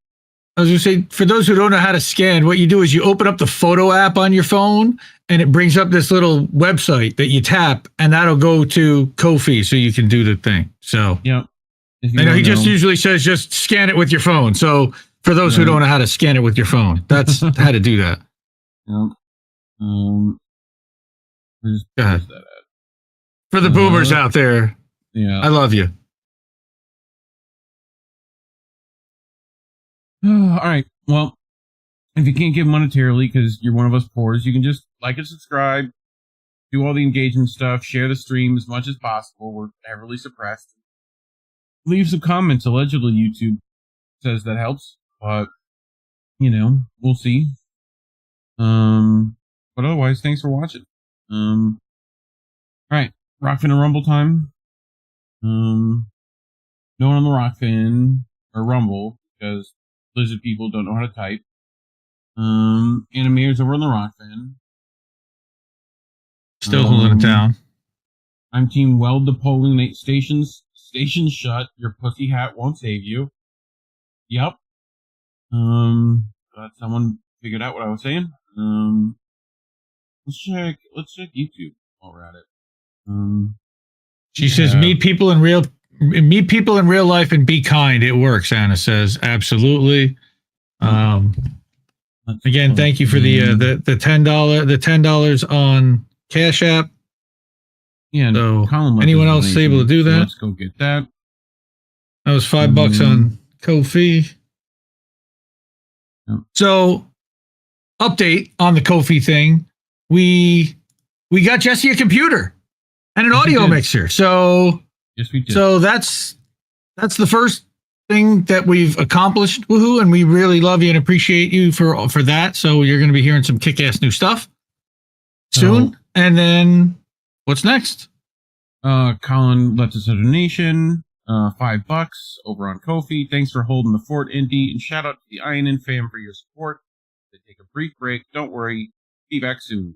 I was going to say, for those who don't know how to scan, what you do is you open up the photo app on your phone, and it brings up this little website that you tap, and that'll go to Ko-fi, so you can do the thing. So, yeah. I know he just usually says just scan it with your phone. So, for those who don't know how to scan it with your phone, that's how to do that. Yep. Go ahead. For the boomers out there, yeah, I love you. All right. Well, if you can't give monetarily because you're one of us poors, you can just like and subscribe, do all the engagement stuff, share the stream as much as possible. We're heavily suppressed. Leave some comments. Allegedly, YouTube says that helps, but we'll see. But otherwise, thanks for watching. All right, Rockfin and Rumble time. No one on the Rockfin or Rumble because Blizzard people don't know how to type. Animators over on the Rock Fan. Still holding it down. I'm Team Weld the polling stations shut. Your pussy hat won't save you. Yep. Glad someone figured out what I was saying. Let's check YouTube while we're at it. She says, meet people in real life and be kind. It works, Anna says. Absolutely. Again, thank you for the $10 on Cash App. Yeah, so Collin, anyone else able to do that? So let's go get that. That was $5 on Ko-fi. Yep. So, update on the Ko-fi thing. We got Jesse a computer and an audio mixer. So, yes, we did. So that's the first thing that we've accomplished. Woohoo! And we really love you and appreciate you for that. So you're going to be hearing some kick-ass new stuff soon. And then what's next? Collin left us a donation, $5 over on Ko-fi. Thanks for holding the fort, Indie, and shout out to the INN fam for your support. To take a brief break, don't worry, be back soon.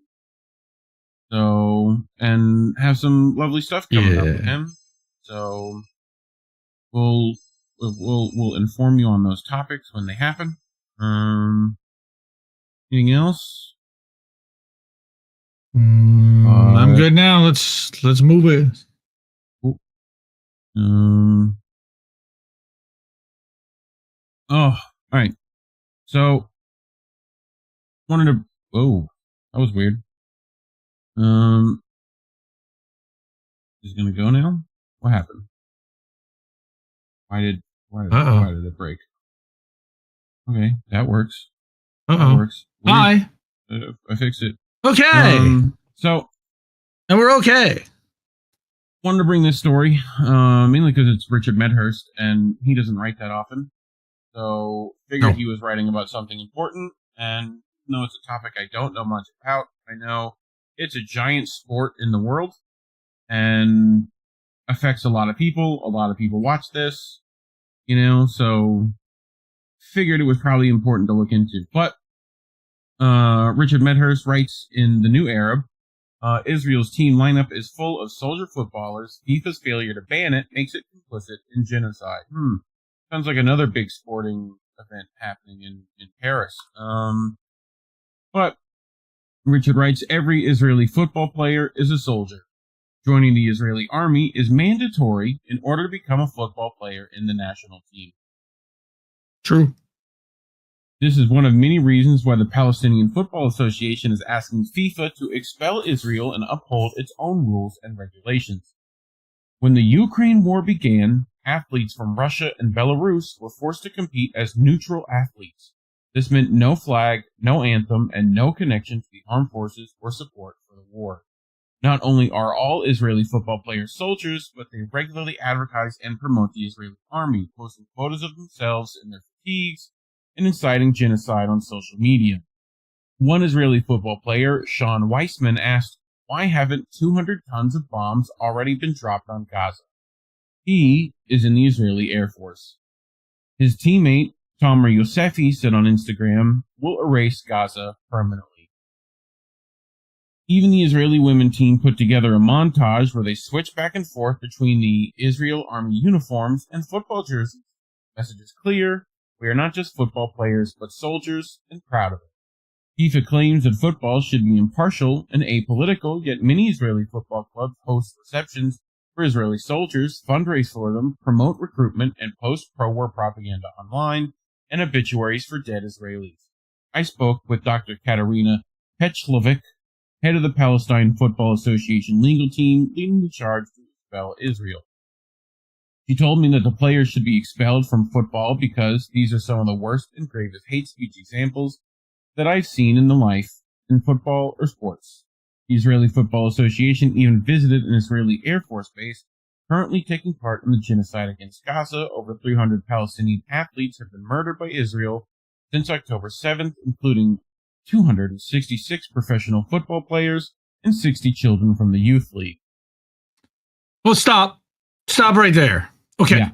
So, and have some lovely stuff coming up with him. So, we'll inform you on those topics when they happen. Anything else? I'm good now. Let's move it. Cool. All right. So, wanted to. Oh, that was weird. Is it gonna go now? What happened? Why did it break? Okay, that works. That works. Weird. Hi. I fixed it. Okay. And we're okay. Wanted to bring this story, mainly because it's Richard Medhurst, and he doesn't write that often. So figured he was writing about something important, and no, it's a topic I don't know much about. I know it's a giant sport in the world, and affects a lot of people. A lot of people watch this, so figured it was probably important to look into. But Richard Medhurst writes in The New Arab, Israel's team lineup is full of soldier footballers. FIFA's failure to ban it makes it complicit in genocide. Sounds like another big sporting event happening in Paris. But Richard writes, every Israeli football player is a soldier. Joining the Israeli army is mandatory in order to become a football player in the national team. True. This is one of many reasons why the Palestinian Football Association is asking FIFA to expel Israel and uphold its own rules and regulations. When the Ukraine war began, athletes from Russia and Belarus were forced to compete as neutral athletes. This meant no flag, no anthem, and no connection to the armed forces or support for the war. Not only are all Israeli football players soldiers, but they regularly advertise and promote the Israeli army, posting photos of themselves in their fatigues and inciting genocide on social media. One Israeli football player, Sean Weissman, asked, why haven't 200 tons of bombs already been dropped on Gaza? He is in the Israeli Air Force. His teammate, Tomer Yosefi, said on Instagram, we'll erase Gaza permanently. Even the Israeli women team put together a montage where they switch back and forth between the Israel Army uniforms and football jerseys. The message is clear. We are not just football players, but soldiers, and proud of it. FIFA claims that football should be impartial and apolitical, yet many Israeli football clubs host receptions for Israeli soldiers, fundraise for them, promote recruitment, and post pro-war propaganda online, and obituaries for dead Israelis. I spoke with Dr. Katerina Pechlovic, head of the Palestine Football Association legal team, leading the charge to expel Israel. She told me that the players should be expelled from football because these are some of the worst and gravest hate speech examples that I've seen in football or sports. The Israeli Football Association even visited an Israeli Air Force base currently taking part in the genocide against Gaza. Over 300 Palestinian athletes have been murdered by Israel since October 7th, including 266 professional football players and 60 children from the youth league. Well, stop right there. Okay. Yeah.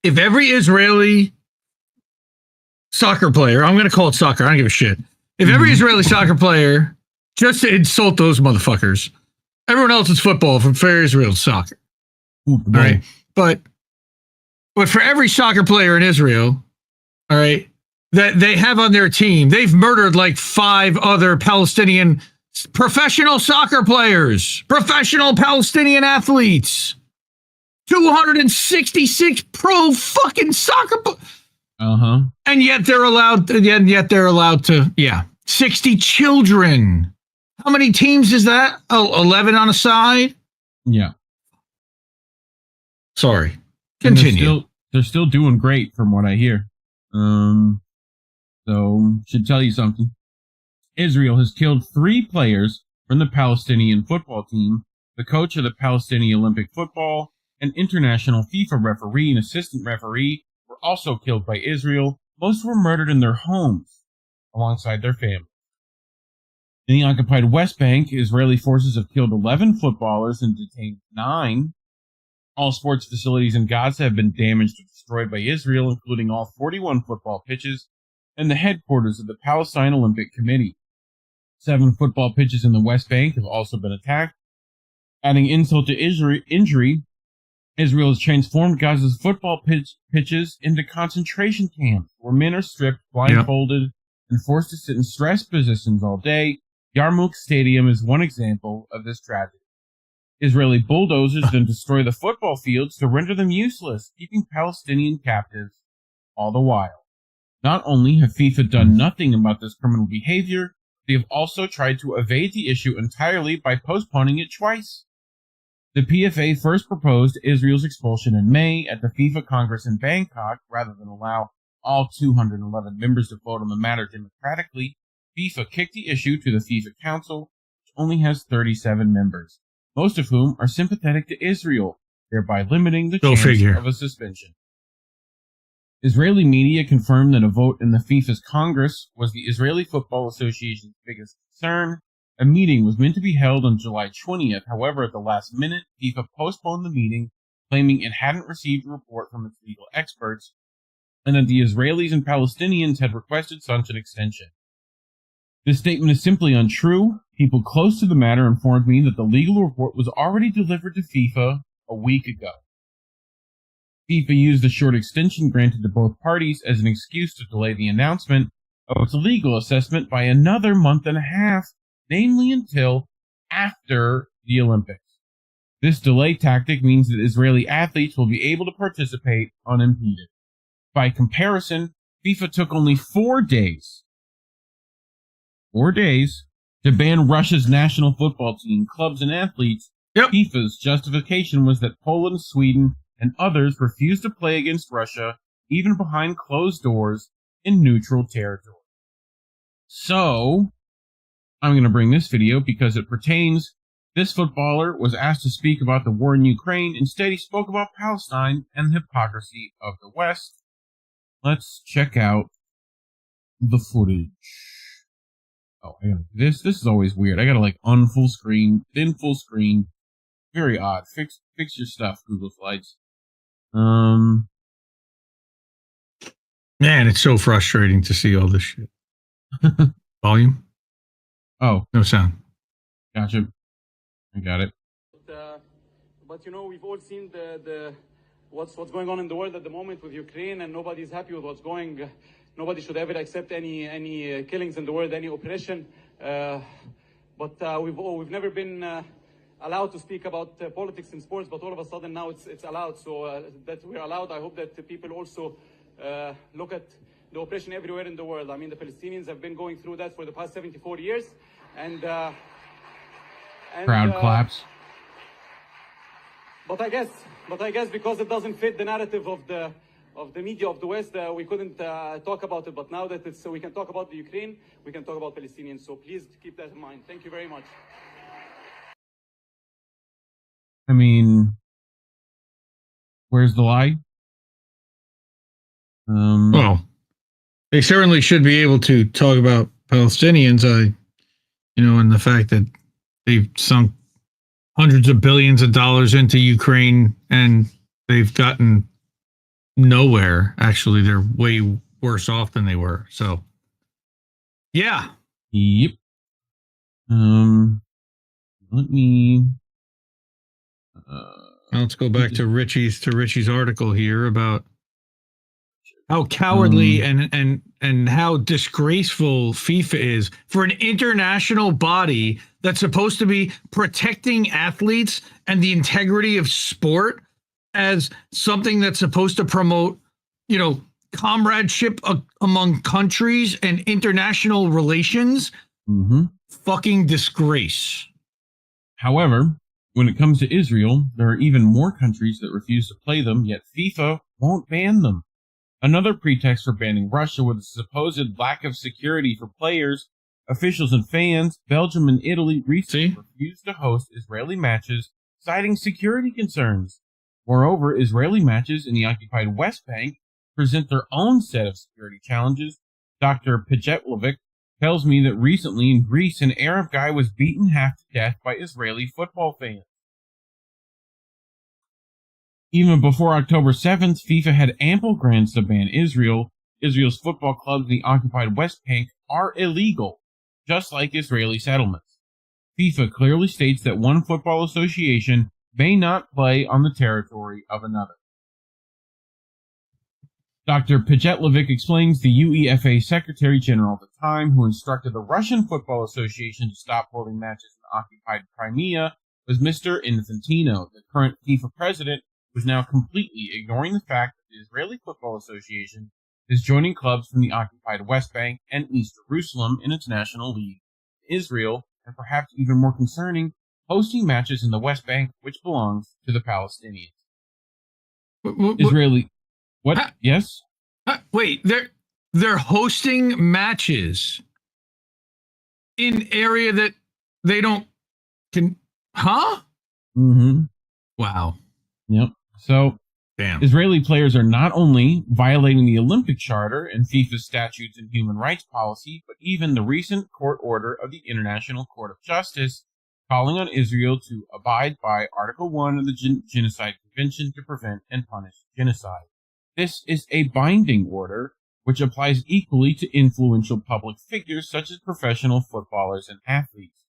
If every Israeli soccer player, I'm going to call it soccer. I don't give a shit. If every Israeli soccer player, just to insult those motherfuckers, everyone else is football. For Israel, it's soccer. All right, but for every soccer player in Israel, all right, that they have on their team, they've murdered like 5 other Palestinian professional soccer players, professional Palestinian athletes, 266 pro fucking soccer. And yet they're allowed. Yet they're allowed to. 60 children. How many teams is that? Oh, 11 on a side. Yeah. Sorry. Continue. They're still doing great from what I hear. So should tell you something. Israel has killed 3 players from the Palestinian football team. The coach of the Palestinian Olympic football, an international FIFA referee, and assistant referee were also killed by Israel. Most were murdered in their homes alongside their families. In the occupied West Bank, Israeli forces have killed 11 footballers and detained 9. All sports facilities in Gaza have been damaged or destroyed by Israel, including all 41 football pitches and the headquarters of the Palestine Olympic Committee. 7 football pitches in the West Bank have also been attacked. Adding insult to injury, Israel has transformed Gaza's football pitches into concentration camps, where men are stripped, blindfolded, and forced to sit in stress positions all day. Yarmouk Stadium is one example of this tragedy. Israeli bulldozers then destroy the football fields to render them useless, keeping Palestinian captives all the while. Not only have FIFA done nothing about this criminal behavior, they have also tried to evade the issue entirely by postponing it twice. The PFA first proposed Israel's expulsion in May at the FIFA Congress in Bangkok. Rather than allow all 211 members to vote on the matter democratically, FIFA kicked the issue to the FIFA Council, which only has 37 members, most of whom are sympathetic to Israel, thereby limiting the chance of a suspension. Israeli media confirmed that a vote in the FIFA's Congress was the Israeli Football Association's biggest concern. A meeting was meant to be held on July 20th. However, at the last minute, FIFA postponed the meeting, claiming it hadn't received a report from its legal experts, and that the Israelis and Palestinians had requested such an extension. This statement is simply untrue. People close to the matter informed me that the legal report was already delivered to FIFA a week ago. FIFA used the short extension granted to both parties as an excuse to delay the announcement of its legal assessment by another month and a half, namely until after the Olympics. This delay tactic means that Israeli athletes will be able to participate unimpeded. By comparison, FIFA took only 4 days to ban Russia's national football team, clubs, and athletes. FIFA's justification was that Poland, Sweden, and others refused to play against Russia, even behind closed doors in neutral territory. So, I'm going to bring this video because it pertains. This footballer was asked to speak about the war in Ukraine. Instead, he spoke about Palestine and the hypocrisy of the West. Let's check out the footage. Oh, this is always weird. I gotta unfull screen, then full screen. Very odd. Fix your stuff, Google Slides. Man, it's so frustrating to see all this shit. Volume? Oh. No sound. Gotcha. I got it. But we've all seen what's going on in the world at the moment with Ukraine, and nobody's happy with what's going. Nobody should ever accept any killings in the world, any oppression. But we've never been allowed to speak about politics in sports, but all of a sudden now it's allowed. So that we're allowed, I hope that the people also look at the oppression everywhere in the world. I mean, the Palestinians have been going through that for the past 74 years, and crowd claps. But I guess because it doesn't fit the narrative of the media of the West, we couldn't talk about it. But now that we can talk about the Ukraine, we can talk about Palestinians. So please keep that in mind. Thank you very much. I mean, where's the lie? Well, they certainly should be able to talk about Palestinians, and the fact that they've sunk hundreds of billions of dollars into Ukraine and they've gotten nowhere. Actually, they're way worse off than they were. So, yeah. Yep. Let me. Let's go back to Richie's article here about how cowardly and how disgraceful FIFA is for an international body that's supposed to be protecting athletes and the integrity of sport as something that's supposed to promote, comradeship among countries and international relations. Mm-hmm. Fucking disgrace. However, when it comes to Israel, there are even more countries that refuse to play them, yet FIFA won't ban them. Another pretext for banning Russia with a supposed lack of security for players, officials, and fans, Belgium and Italy recently refused to host Israeli matches, citing security concerns. Moreover, Israeli matches in the occupied West Bank present their own set of security challenges. Dr. Pejetlovic tells me that recently in Greece, an Arab guy was beaten half to death by Israeli football fans. Even before October 7th, FIFA had ample grounds to ban Israel. Israel's football clubs in the occupied West Bank are illegal, just like Israeli settlements. FIFA clearly states that one football association may not play on the territory of another. Dr. Pejetlovic explains the UEFA Secretary General at the time, who instructed the Russian Football Association to stop holding matches in occupied Crimea, was Mr. Infantino, the current FIFA president, was now completely ignoring the fact that the Israeli Football Association is joining clubs from the occupied West Bank and East Jerusalem in its national league. Israel, and perhaps even more concerning, hosting matches in the West Bank, which belongs to the Palestinians. Israeli... What? Yes? Wait, they're hosting matches in area that they don't huh? Mm-hmm. Wow. Yep. So, damn. Israeli players are not only violating the Olympic Charter and FIFA's statutes and human rights policy, but even the recent court order of the International Court of Justice, calling on Israel to abide by Article 1 of the Genocide Convention to prevent and punish genocide. This is a binding order, which applies equally to influential public figures such as professional footballers and athletes.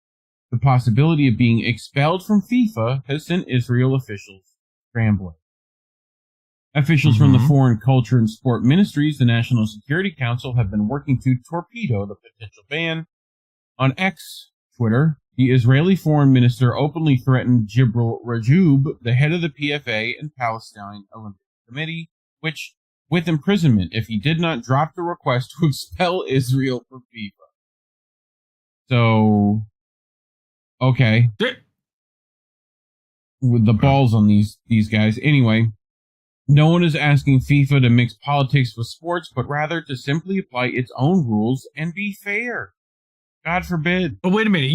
The possibility of being expelled from FIFA has sent Israel officials scrambling. Officials from the Foreign Culture and Sport Ministries, the National Security Council, have been working to torpedo the potential ban. On X, Twitter, the Israeli foreign minister openly threatened Jibril Rajoub, the head of the PFA and Palestine Olympic Committee, which with imprisonment if he did not drop the request to expel Israel from FIFA. So, okay. With the balls on these guys. Anyway, no one is asking FIFA to mix politics with sports, but rather to simply apply its own rules and be fair. God forbid. But wait a minute.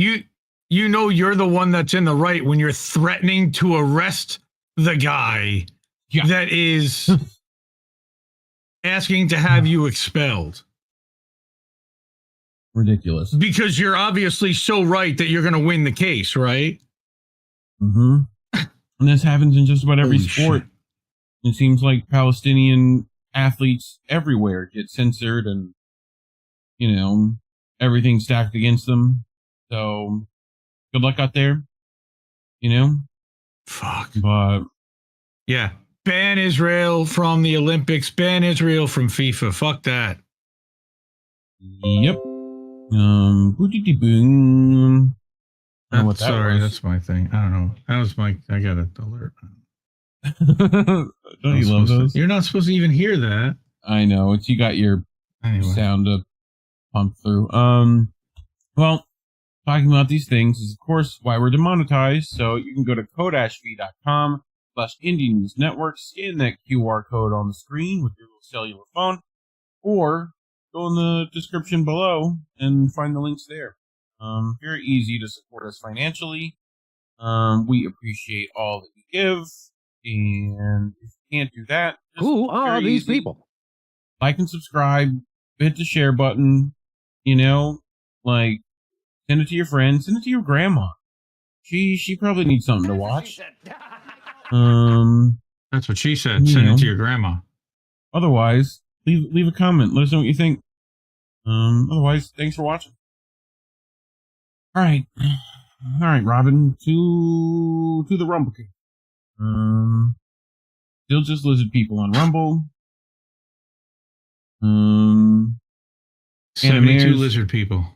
You know you're the one that's in the right when you're threatening to arrest the guy that is... asking to have you expelled. Ridiculous. Because you're obviously so right that you're going to win the case, right? Mm-hmm. And this happens in just about every sport. Shit. It seems like Palestinian athletes everywhere get censored and, everything's stacked against them. So, good luck out there. Fuck. But, yeah. Ban Israel from the Olympics. Ban Israel from FIFA. Fuck that. Yep. Boom. Sorry, that's my thing. I don't know. That was I got an alert. Don't you love those? You're not supposed to even hear that. I know. You got your sound to pump through. Well, talking about these things is, of course, why we're demonetized. So you can go to code-v.com/indienewsnetwork, scan that QR code on the screen with your little cellular phone, or go in the description below and find the links there. Very easy to support us financially. We appreciate all that you give, and if you can't do that, who are these people? Like and subscribe, hit the share button, send it to your friends, send it to your grandma. She probably needs something to watch. That's what she said. Send it to your grandma. Otherwise, leave a comment. Let us know what you think. Otherwise, thanks for watching. All right, Robin, to the Rumble King. Still just lizard people on Rumble. 72 lizard people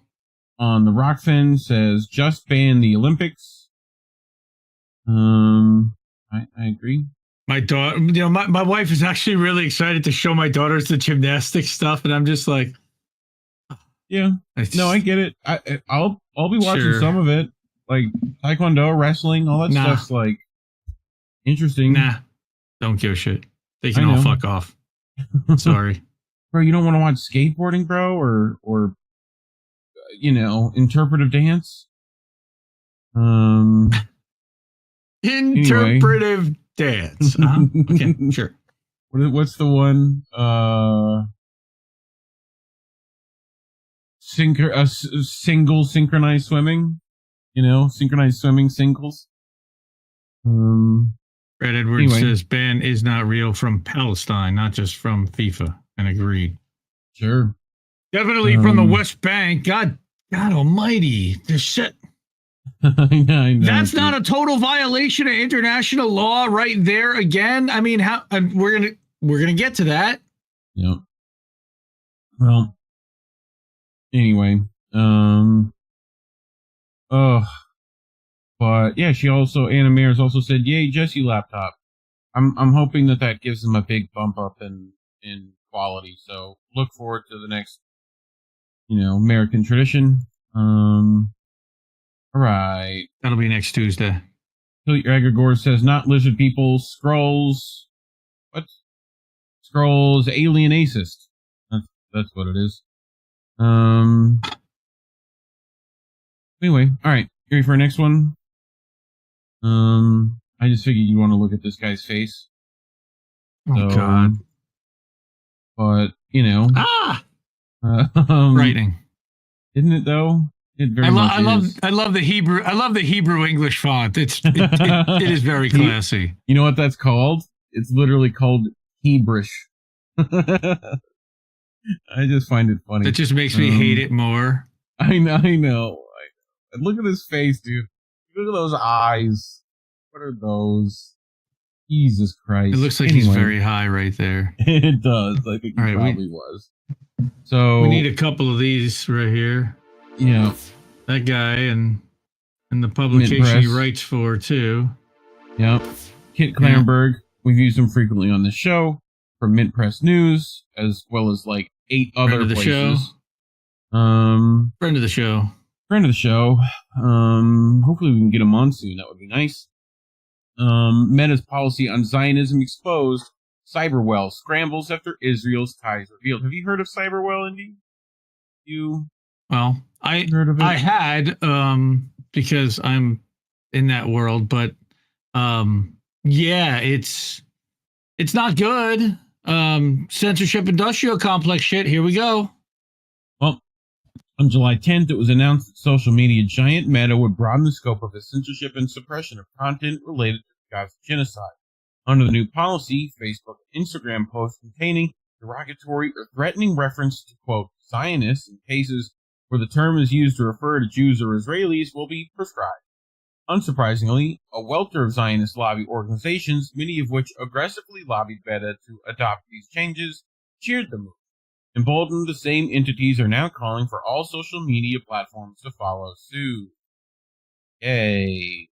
on the Rockfin says just ban the Olympics. I agree. My daughter, my wife is actually really excited to show my daughters the gymnastics stuff, and I'm just like, yeah, no, I get it. I'll be watching some of it, like Taekwondo, wrestling, all that stuff's like interesting. Nah, don't give a shit. They can all fuck off. Sorry, bro. You don't want to watch skateboarding, bro, or interpretive dance. Interpretive dance. Okay, sure. What's the one? Single synchronized swimming. Synchronized swimming singles. Red Edwards says ban is not real from Palestine, not just from FIFA, and agreed. Sure. Definitely from the West Bank. God almighty. This shit. I know. That's not a total violation of international law right there again. I mean, how we're gonna get to that. Yep. Well, anyway, but yeah, Anna Mayers also said, "Yay, Jesse laptop." I'm hoping that gives them a big bump up in quality. So look forward to the next, American tradition. All right. That'll be next Tuesday. Egregore says, not lizard people, Skrulls. What? Skrulls alienacist. That's what it is. Anyway, all right. You ready for our next one? I just figured you want to look at this guy's face. Oh, God. But, frightening. Isn't it, though? I love the Hebrew English font. It is very classy. You know what that's called? It's literally called Hebrish. I just find it funny. It just makes me hate it more. I know. Look at his face, dude. Look at those eyes. What are those? Jesus Christ. It looks like he's very high right there. It does. I think he probably was. So we need a couple of these right here. Yeah. That guy and the publication he writes for, too. Yep. Kit Clarenberg. We've used him frequently on the show for Mint Press News, as well as like 8 other places. Show. Friend of the show. Hopefully we can get him on soon. That would be nice. Meta's policy on Zionism Exposed. Cyberwell scrambles after Israel's ties revealed. Have you heard of Cyberwell, Indy? Well, I had because I'm in that world, but yeah, it's not good. Censorship industrial complex shit. Here we go. Well, on July 10th, it was announced that social media giant Meta would broaden the scope of its censorship and suppression of content related to the Gaza genocide. Under the new policy, Facebook and Instagram posts containing derogatory or threatening reference to, quote, Zionists in cases where the term is used to refer to Jews or Israelis will be prescribed. Unsurprisingly, a welter of Zionist lobby organizations, many of which aggressively lobbied Meta to adopt these changes, cheered the move. Emboldened, the same entities are now calling for all social media platforms to follow suit. Yay.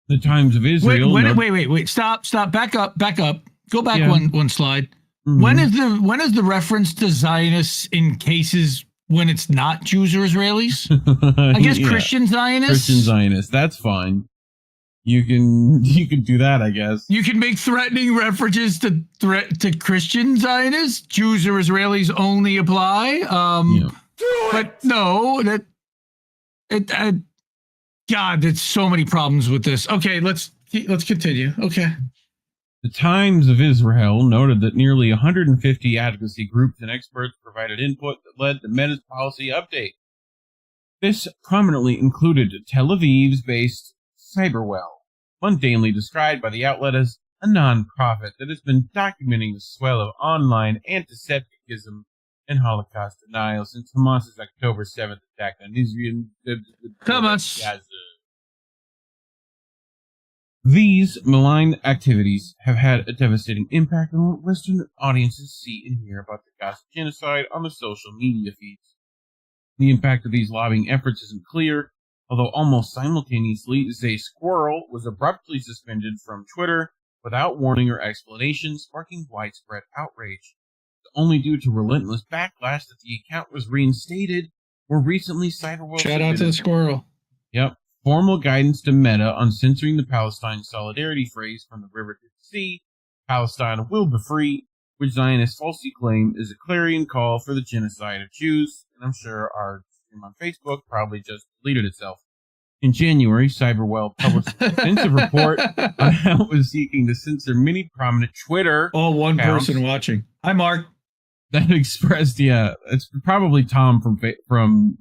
The Times of Israel... Wait. Stop. Back up. Go back one slide. Mm-hmm. When is the reference to Zionists in cases when it's not Jews or Israelis? I guess Christian Zionists? Christian Zionists. That's fine. You can do that, I guess. You can make threatening references to Christian Zionists. Jews or Israelis only apply. But no, God, there's so many problems with this. Okay, let's continue. Okay. The Times of Israel noted that nearly 150 advocacy groups and experts provided input that led to Meta's policy update. This prominently included Tel Aviv's based Cyberwell, mundanely described by the outlet as a non-profit that has been documenting the swell of online anti-Semitism and Holocaust denial since Hamas's October 7th attack on Israel. Gaza. These malign activities have had a devastating impact on what Western audiences see and hear about the Gaza genocide on the social media feeds. The impact of these lobbying efforts isn't clear, although almost simultaneously, Zay Squirrel was abruptly suspended from Twitter without warning or explanation, sparking widespread outrage. Only due to relentless backlash that the account was reinstated, or recently Cyberwell Shout out to the squirrel. Yep. Formal guidance to Meta on censoring the Palestine solidarity phrase from the river to the sea, Palestine will be free, which Zionists falsely claim is a clarion call for the genocide of Jews, and I'm sure our stream on Facebook probably just deleted itself. In January, Cyberwell published an extensive report on how it was seeking to censor many prominent Twitter All one accounts person watching. Hi, Mark. that expressed, it's probably Tom from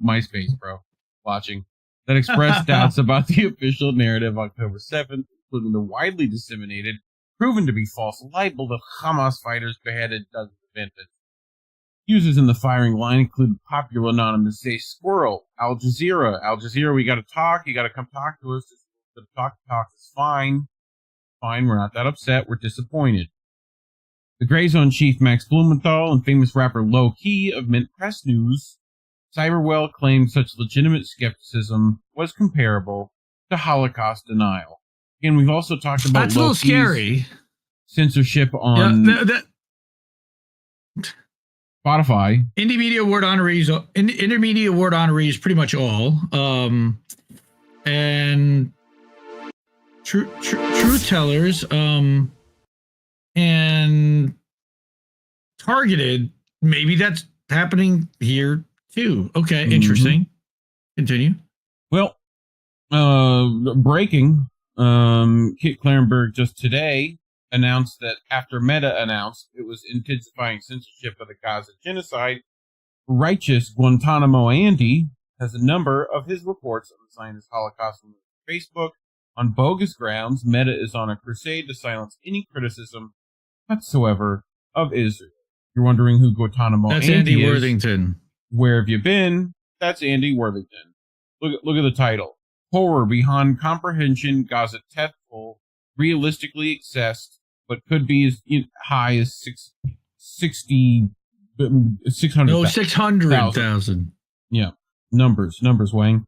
MySpace, bro, watching, that expressed doubts about the official narrative October 7th, including the widely disseminated, proven to be false libel that Hamas fighters beheaded dozens of infants. Users in the firing line include popular anonymous Zay Squirrel, Al Jazeera, we gotta talk, you gotta come talk to us, the talk is fine, we're not that upset, we're disappointed. The Grey Zone chief Max Blumenthal and famous rapper Low Key of Mint Press News, Cyberwell claimed such legitimate skepticism was comparable to Holocaust denial. Again, we've also talked about That's a little scary. Censorship on Spotify. Intermediate award honorees, pretty much all. And truth tellers, and targeted. Maybe that's happening here too. Okay, interesting. Continue. Well, breaking. Kit Clarenberg just today announced that after Meta announced it was intensifying censorship of the Gaza genocide, righteous Guantanamo Andy has a number of his reports on the Zionist Holocaust on Facebook on bogus grounds. Meta is on a crusade to silence any criticism whatsoever of Israel. You're wondering who Guantanamo That's Andy Andy is. Worthington. Where have you been? That's Andy Worthington. Look at the title. Horror beyond comprehension, Gaza testful, realistically accessed, but could be as high as 600,000. No, 600,000. Yeah, numbers, Wang.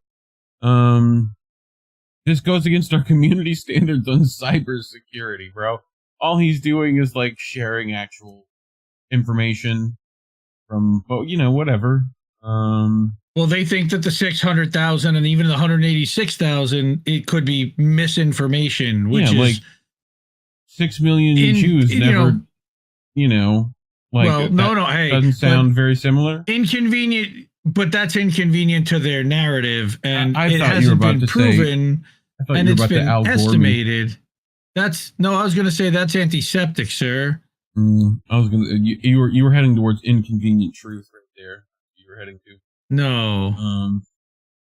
This goes against our community standards on cybersecurity, bro. All he's doing is like sharing actual information from, whatever. Well, they think that the 600,000 and even the 186,000, it could be misinformation, which is like 6 million Jews never, hey, doesn't sound very similar. Inconvenient, but that's inconvenient to their narrative, and I it thought you were hasn't about been to proven, say, and you were it's about to been Al Gore me. estimated. I was going to say that's antiseptic, sir. You were heading towards inconvenient truth right there. You were heading to. No.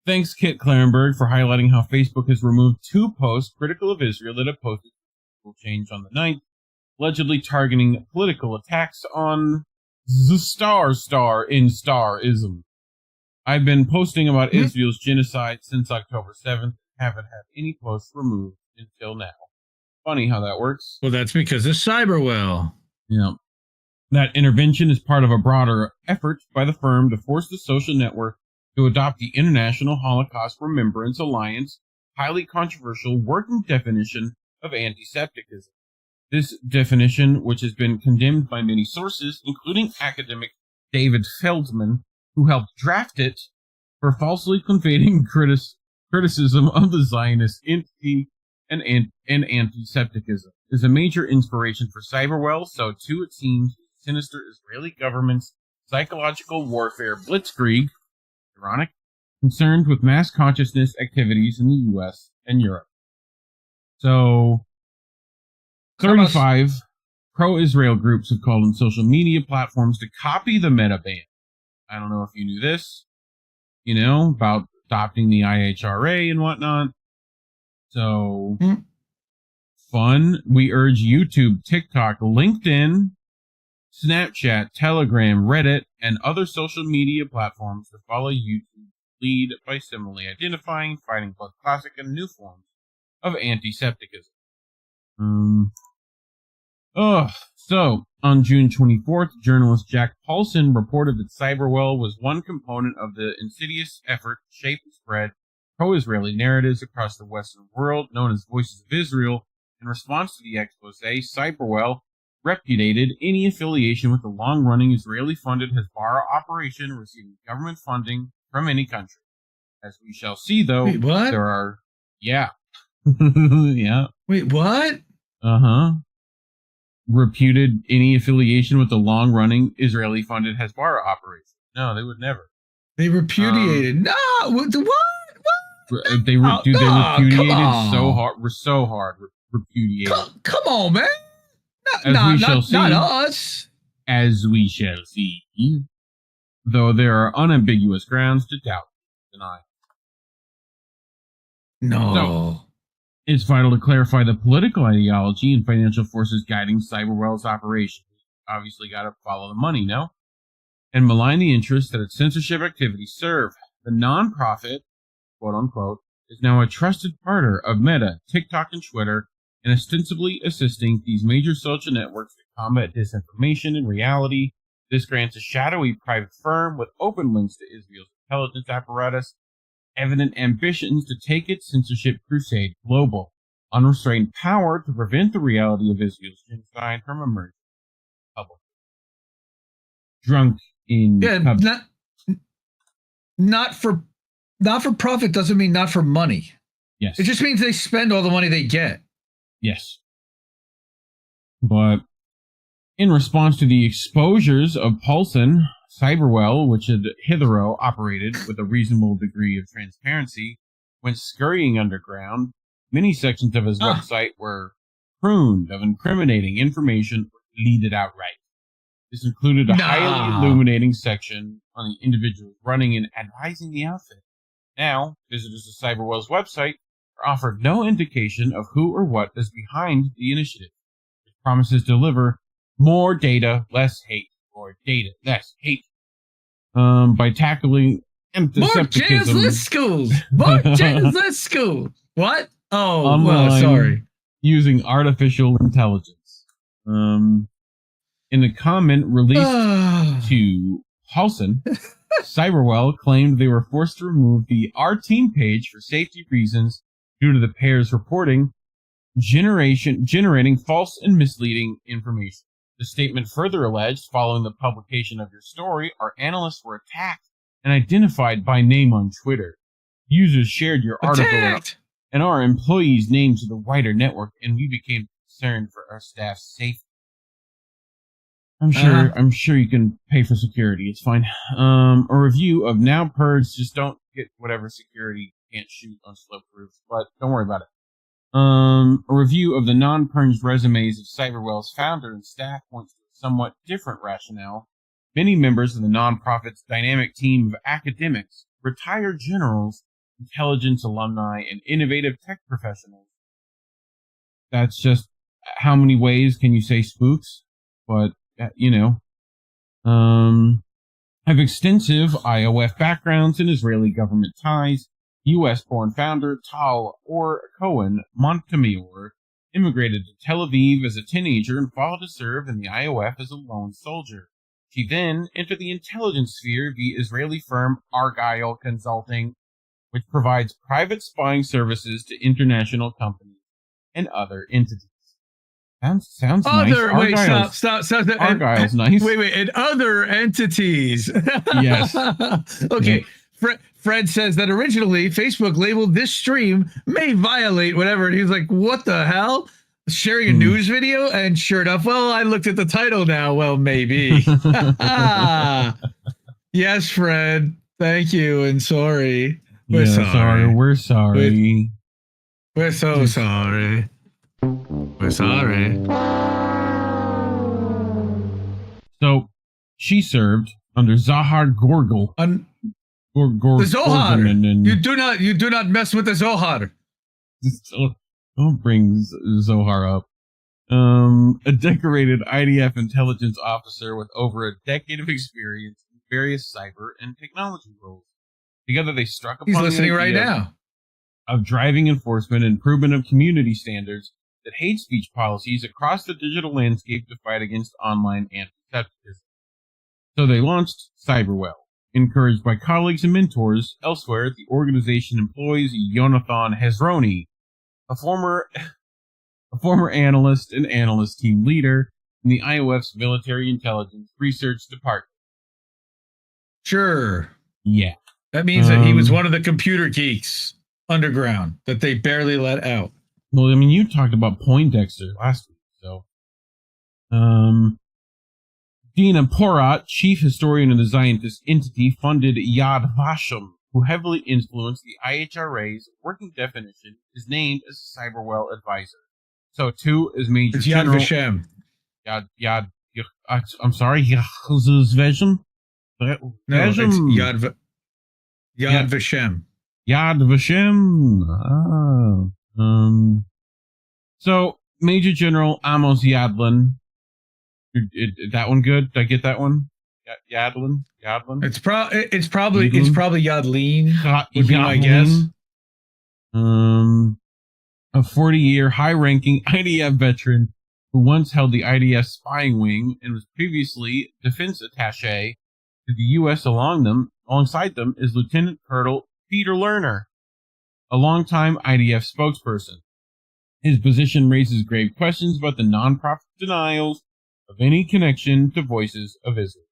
Thanks, Kit Clarenberg, for highlighting how Facebook has removed 2 posts critical of Israel that have posted change on the 9th, allegedly targeting political attacks on the star in starism. I've been posting about Israel's genocide since October 7th, haven't had any posts removed until now. Funny how that works. Well, that's because of Cyberwell. Yeah. That intervention is part of a broader effort by the firm to force the social network to adopt the International Holocaust Remembrance Alliance, highly controversial working definition of antisepticism. This definition, which has been condemned by many sources, including academic David Feldman, who helped draft it, for falsely conveying criticism of the Zionist entity and antisepticism, is a major inspiration for Cyberwell, so too it seems sinister Israeli government's psychological warfare blitzkrieg, ironic, concerned with mass consciousness activities in the U.S. and Europe. So, 35 pro-Israel groups have called on social media platforms to copy the Meta ban. I don't know if you knew this, about adopting the IHRA and whatnot. So, fun, we urge YouTube, TikTok, LinkedIn, Snapchat, Telegram, Reddit, and other social media platforms to follow YouTube's lead by similarly identifying, fighting both classic and new forms of anti-Septicism. So, on June 24th, journalist Jack Paulson reported that Cyberwell was one component of the insidious effort to shape and spread pro-Israeli narratives across the Western world, known as Voices of Israel. In response to the expose, Cyberwell repudiated any affiliation with the long-running Israeli-funded Hezbollah operation receiving government funding from any country. As we shall see, though, Wait, what? there are... Yeah. Yeah. Wait, what? Uh-huh. Reputed any affiliation with the long-running Israeli-funded Hezbollah operation. No, they would never. They repudiated. No, what? They repudiated so hard. We're so hard. Repudiated. Come on, man. Not us. As we shall see. Though there are unambiguous grounds to doubt, deny. No. So, it's vital to clarify the political ideology and financial forces guiding Cyberwell's operation. Obviously got to follow the money, no? And malign the interests that its censorship activities serve. The non-profit, quote-unquote, is now a trusted partner of Meta, TikTok, and Twitter, and ostensibly assisting these major social networks to combat disinformation. In reality, this grants a shadowy private firm with open links to Israel's intelligence apparatus evident ambitions to take its censorship crusade global, unrestrained power to prevent the reality of Israel's genocide from emerging publicly. Drunk in not for profit doesn't mean not for money. Yes. It just means they spend all the money they get. Yes. But in response to the exposures of Paulson, Cyberwell, which had hitherto operated with a reasonable degree of transparency, went scurrying underground. Many sections of his website were pruned of incriminating information or deleted outright. This included a highly illuminating section on the individuals running and advising the outfit. Now, visitors to Cyberwell's website are offered no indication of who or what is behind the initiative. It promises to deliver more data, less hate, or data, less hate, by tackling More James List schools! More James List schools! What? Oh, online, well, sorry. Using artificial intelligence. In a comment released to Paulson, Cyberwell claimed they were forced to remove the Our Team page for safety reasons due to the pair's reporting generating false and misleading information. The statement further alleged, following the publication of your story, our analysts were attacked and identified by name on Twitter. Users shared your article and our employees' names to the wider network, and we became concerned for our staff's safety. I'm sure you can pay for security. It's fine. A review of now purged. Just don't get whatever security can't shoot on slope roofs, but don't worry about it. A review of the non-purged resumes of Cyberwell's founder and staff points to a somewhat different rationale. Many members of the nonprofit's dynamic team of academics, retired generals, intelligence alumni, and innovative tech professionals. That's just how many ways can you say spooks? But, have extensive IOF backgrounds and Israeli government ties. U.S.-born founder Tal or Cohen Montemayor immigrated to Tel Aviv as a teenager and followed to serve in the IOF as a lone soldier. She then entered the intelligence sphere via Israeli firm Argyle Consulting, which provides private spying services to international companies and other entities. Sounds nice. Wait, stop. Argyle's nice. Wait, and other entities. Yes. Okay. Yeah. Fred says that originally Facebook labeled this stream may violate whatever. And he was like, what the hell? Sharing a news video? And sure enough, well, I looked at the title now. Well, maybe. Yes, Fred. Thank you. And sorry. We're sorry. We're sorry. We're so sorry. We're sorry. So she served under Zahar Gorgel. The Zohar. You do not mess with the Zohar. Don't bring Zohar up. A decorated IDF intelligence officer with over a decade of experience in various cyber and technology roles. Together, they struck upon He's listening the right idea now. Of driving enforcement and improvement of community standards that hate speech policies across the digital landscape to fight against online anti-Semitism. So they launched Cyberwell. Encouraged by colleagues and mentors elsewhere, the organization employs Jonathan Hezroni, a former analyst and analyst team leader in the IOF's Military Intelligence Research Department. Sure. Yeah. That means that he was one of the computer geeks underground that they barely let out. Well, I mean, you talked about Poindexter last week, so. Dina Porat, chief historian of the Zionist entity, funded Yad Vashem, who heavily influenced the IHRA's working definition, is named as a Cyberwell advisor. So, too is Major It's General... Yad Vashem. I'm sorry, Vashem? No, it's Yad Vashem. Yad Vashem. So, Major General Amos Yadlin. That one good? Did I get that one? Yadlin? It's probably Yadlin. Would be my guess. A 40-year high-ranking IDF veteran who once held the IDF spying wing and was previously defense attaché to the U.S. Alongside them is Lieutenant Colonel Peter Lerner, a longtime IDF spokesperson. His position raises grave questions about the non-profit denials of any connection to Voices of Israel.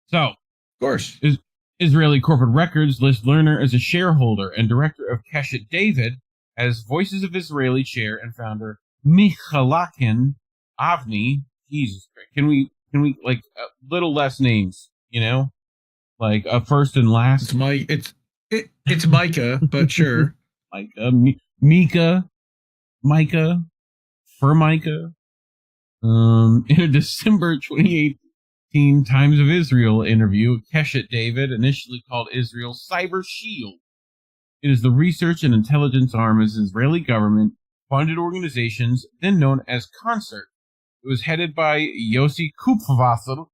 So, of course, Israeli corporate records list Lerner as a shareholder and director of CashApp as Voices of Israeli chair and founder Michalakin Avni. Jesus Christ. Can we like a little less names, you know? Like a first and last? It's Micah, but sure. Micah, Formica. In a December 2018 Times of Israel interview, Keshet David initially called Israel Cyber Shield. It is the research and intelligence arm of the Israeli government-funded organizations, then known as Concert. It was headed by Yossi Kupfwasser,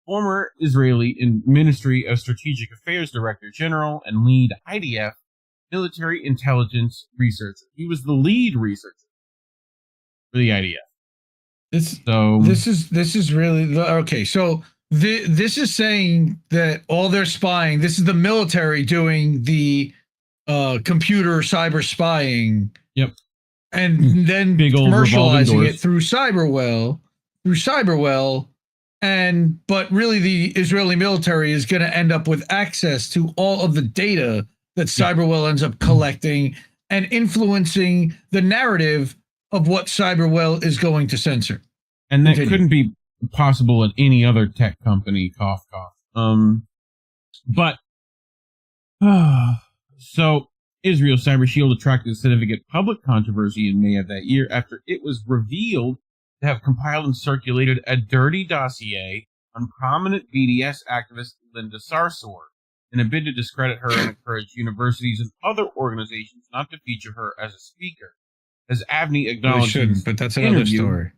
former Israeli Ministry of Strategic Affairs Director General and lead IDF military intelligence researcher. He was the lead researcher for the IDF. This is really okay. So this is saying that all their spying. This is the military doing the computer cyber spying. Yep. And then big old commercializing it through Cyberwell, but really the Israeli military is going to end up with access to all of the data that Cyberwell ends up collecting and influencing the narrative of what Cyberwell is going to censor. And that couldn't be possible at any other tech company, cough, cough. So Israel Cyber Shield attracted significant public controversy in May of that year after it was revealed to have compiled and circulated a dirty dossier on prominent BDS activist Linda Sarsour in a bid to discredit her and encourage universities and other organizations not to feature her as a speaker. As Avni acknowledged, shouldn't, but that's another story.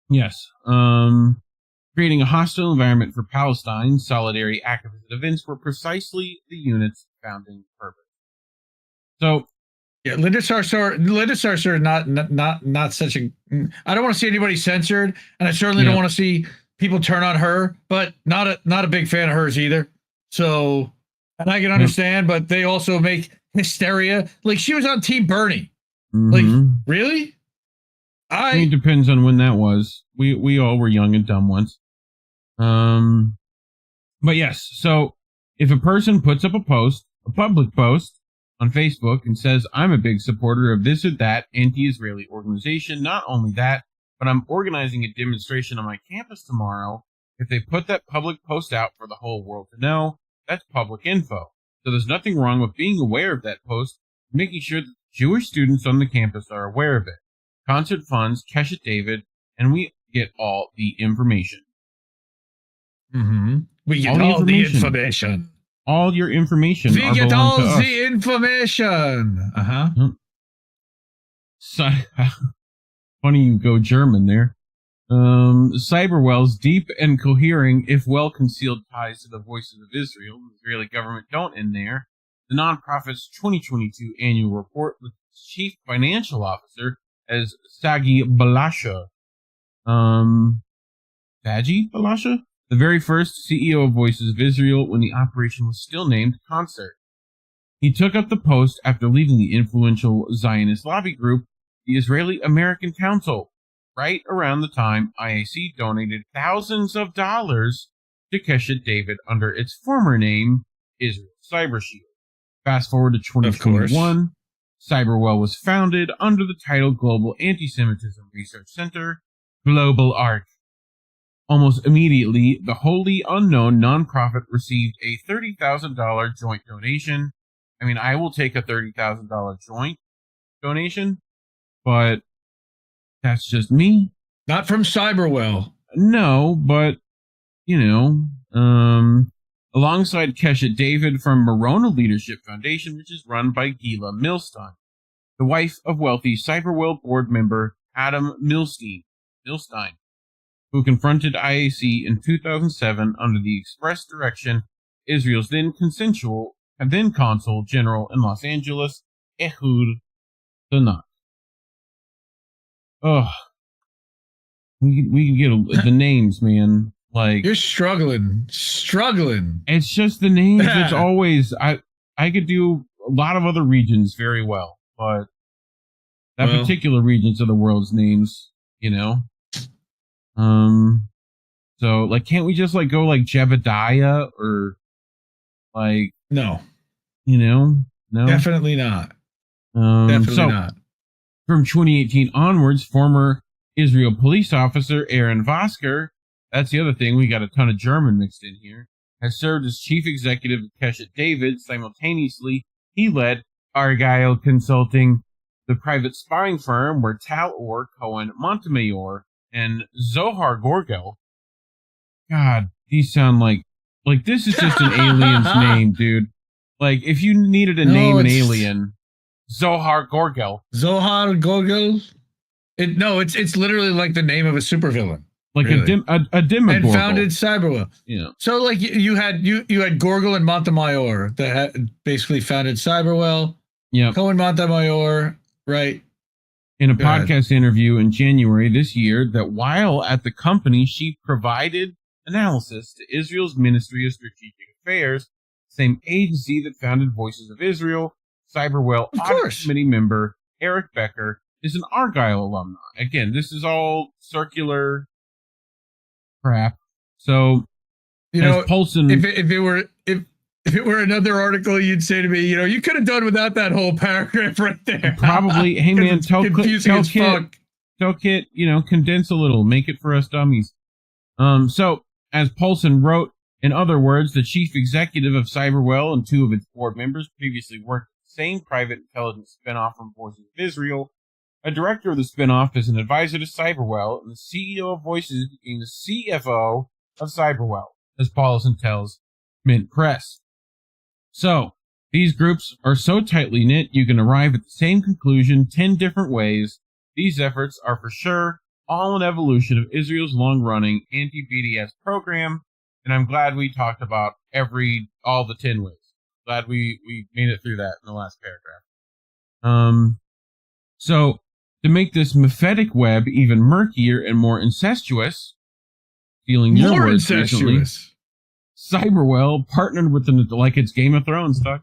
Yes. Creating a hostile environment for Palestine, solidarity activist events were precisely the unit's founding purpose. So, yeah, Linda Sarsour, not such a. I don't want to see anybody censored, and I certainly don't want to see people turn on her. But not a big fan of hers either. So, and I can understand, but they also make hysteria. Like she was on Team Bernie. Like really? It depends on when that was. We all were young and dumb once. But yes, so if a person puts up a public post on Facebook and says, I'm a big supporter of this or that anti-Israeli organization, not only that, but I'm organizing a demonstration on my campus tomorrow. If they put that public post out for the whole world to know, that's public info. So there's nothing wrong with being aware of that post, making sure that Jewish students on the campus are aware of it. Concert funds, Keshet David, and we get all the information. We get all the information. All your information. We get all the information. Funny you go German there. Cyberwell's deep and cohering, if well-concealed ties to the voices of Israel, the Israeli government, don't end there. The nonprofit's 2022 annual report with its chief financial officer as Sagi Balasha. Sagi Balasha? The very first CEO of Voices of Israel when the operation was still named Concert. He took up the post after leaving the influential Zionist lobby group, the Israeli American Council, right around the time IAC donated thousands of dollars to Keshet David under its former name, Israel Cyber Shield. Fast forward to 2021, Cyberwell was founded under the title Global Anti-Semitism Research Center, Global ARC. Almost immediately, the wholly unknown nonprofit received a $30,000 joint donation. I mean, I will take a $30,000 joint donation, but that's just me. Not from Cyberwell. No, but, alongside Keshet David from Morona Leadership Foundation, which is run by Gila Milstein, the wife of wealthy Cyberwell board member Adam Milstein, who confronted IAC in 2007 under the express direction Israel's then consul general in Los Angeles, Ehud Barak. Ugh. We can get the names, man. Like, you're struggling. It's just the names. It's always I could do a lot of other regions very well, but that particular regions of the world's names, So like, can't we just like go like Jebediah or like no, no, definitely not. Definitely not. From 2018 onwards, former Israel police officer Aaron Vosker, that's the other thing, we got a ton of German mixed in here, has served as chief executive of Keshet David. Simultaneously, he led Argyle Consulting, the private spying firm where Tal Or, Cohen Montemayor, and Zohar Gorgel. God, these sound like this is just an alien's name, dude. Like, if you needed to name an alien, Zohar Gorgel. Zohar Gorgel? It's literally like the name of a supervillain. Like really. a Demogorgon. And founded Cyberwell. Yeah. So like you had Gorgel and Montemayor that had basically founded Cyberwell. Yeah. Cohen Montemayor, right? In a podcast interview in January this year, that while at the company, she provided analysis to Israel's Ministry of Strategic Affairs, same agency that founded Voices of Israel. Cyberwell Audit Committee member Eric Becker is an Argyle alumni. Again, this is all circular crap. So, Paulson, if it were another article, you'd say to me, you could have done without that whole paragraph right there. Probably, hey man, tell Kit, condense a little, make it for us dummies. So, as Paulson wrote, in other words, the chief executive of Cyberwell and two of its board members previously worked at the same private intelligence spinoff from Voices of Israel. A director of the spinoff is an advisor to Cyberwell, and the CEO of Voices became the CFO of Cyberwell, as Paulson tells Mint Press. So, these groups are so tightly knit, you can arrive at the same conclusion 10 different ways. These efforts are for sure all an evolution of Israel's long-running anti-BDS program, and I'm glad we talked about all the 10 ways. Glad we made it through that in the last paragraph. So, to make this mephitic web even murkier and more incestuous, stealing your words recently, Cyberwell partnered with it's Game of Thrones stuff,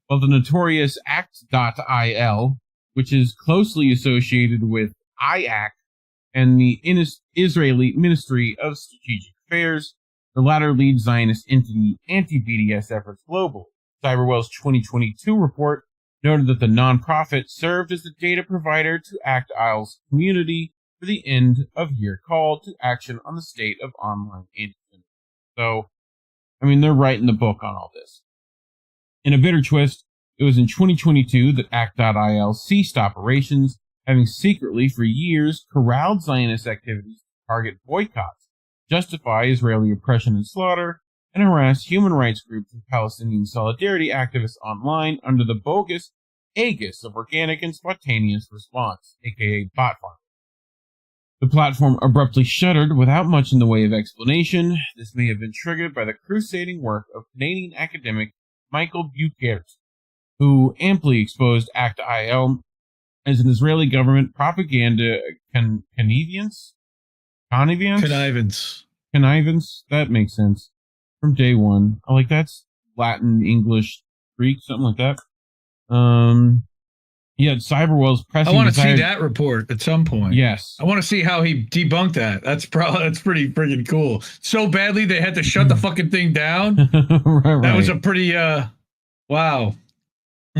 the notorious Act.il, which is closely associated with IAC and the Israeli Ministry of Strategic Affairs. The latter leads Zionist entity anti-BDS efforts globally. Cyberwell's 2022 report noted that the nonprofit served as the data provider to Act.il's community for the end-of-year call to action on the state of online anti-Semitism. So, they're writing the book on all this. In a bitter twist, it was in 2022 that Act.il ceased operations, having secretly for years corralled Zionist activities to target boycotts, justify Israeli oppression and slaughter, and harass human rights groups and Palestinian solidarity activists online under the bogus Aegis of Organic and Spontaneous Response, aka bot farm. The platform abruptly shuttered without much in the way of explanation. This may have been triggered by the crusading work of Canadian academic Michael Buchert, who amply exposed Act.il as an Israeli government propaganda connivance. That makes sense. From day one. I like that's Latin, English, Greek, something like that. Yet Cyberwell's pressing. I want to see that report at some point. Yes, I want to see how he debunked that. That's pretty freaking cool. So badly they had to shut the fucking thing down. right. That was a pretty wow.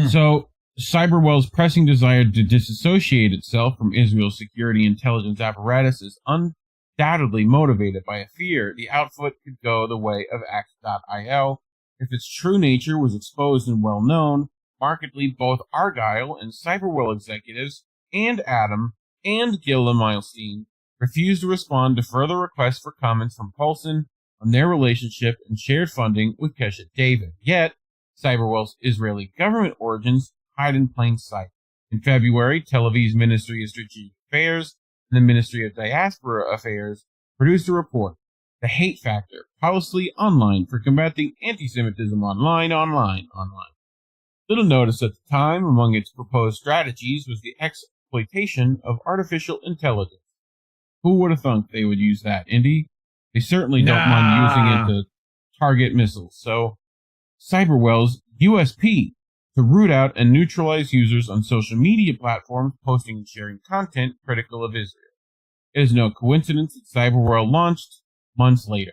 So Cyberwell's pressing desire to disassociate itself from Israel's security intelligence apparatus is undoubtedly motivated by a fear the outfit could go the way of Act.il if its true nature was exposed and well known. Markedly, both Argyle and Cyberwell executives and Adam and Gil and Milestein refused to respond to further requests for comments from Paulson on their relationship and shared funding with Keshet David. Yet, Cyberwell's Israeli government origins hide in plain sight. In February, Tel Aviv's Ministry of Strategic Affairs and the Ministry of Diaspora Affairs produced a report, The Hate Factor, Policy Online for Combating Anti-Semitism Online. Little notice at the time among its proposed strategies was the exploitation of artificial intelligence. Who would have thunk they would use that, Indy? They certainly don't mind using it to target missiles. So, Cyberwell's USP, to root out and neutralize users on social media platforms posting and sharing content critical of Israel. It is no coincidence that Cyberwell launched months later.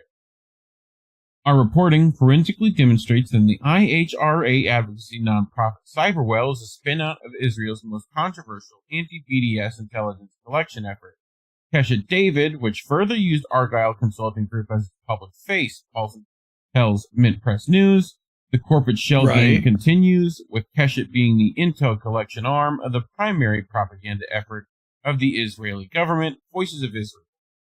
Our reporting forensically demonstrates that the IHRA advocacy nonprofit Cyberwell is a spin-out of Israel's most controversial anti-BDS intelligence collection effort. Keshet David, which further used Argyle Consulting Group as its public face, also tells Mint Press News. The corporate shell game continues, with Keshet being the intel collection arm of the primary propaganda effort of the Israeli government, Voices of Israel.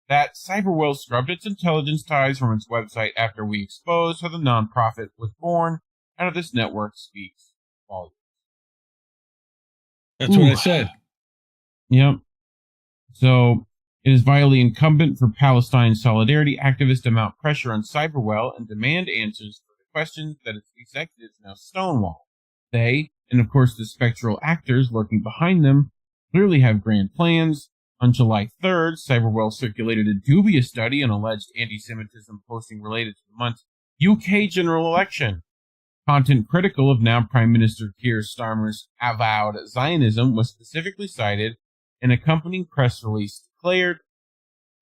That Cyberwell scrubbed its intelligence ties from its website after we exposed how the nonprofit was born out of this network speaks volumes. That's what I said. Yep. So, it is vitally incumbent for Palestine solidarity activists to mount pressure on Cyberwell and demand answers for the questions that its executives now stonewall. They, and of course the spectral actors lurking behind them, clearly have grand plans. On July 3rd, Cyberwell circulated a dubious study on alleged anti-Semitism posting related to the month's UK general election. Content critical of now Prime Minister Keir Starmer's avowed Zionism was specifically cited. An accompanying press release declared,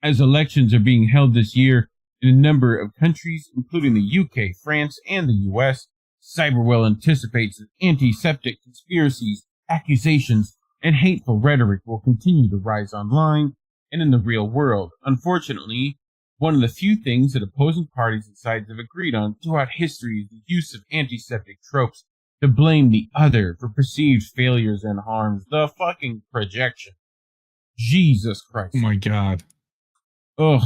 as elections are being held this year in a number of countries, including the UK, France, and the US, Cyberwell anticipates that anti-Semitic conspiracies, accusations, and hateful rhetoric will continue to rise online and in the real world. Unfortunately, one of the few things that opposing parties and sides have agreed on throughout history is the use of antiseptic tropes to blame the other for perceived failures and harms. The fucking projection. Jesus Christ. Oh my God. Ugh.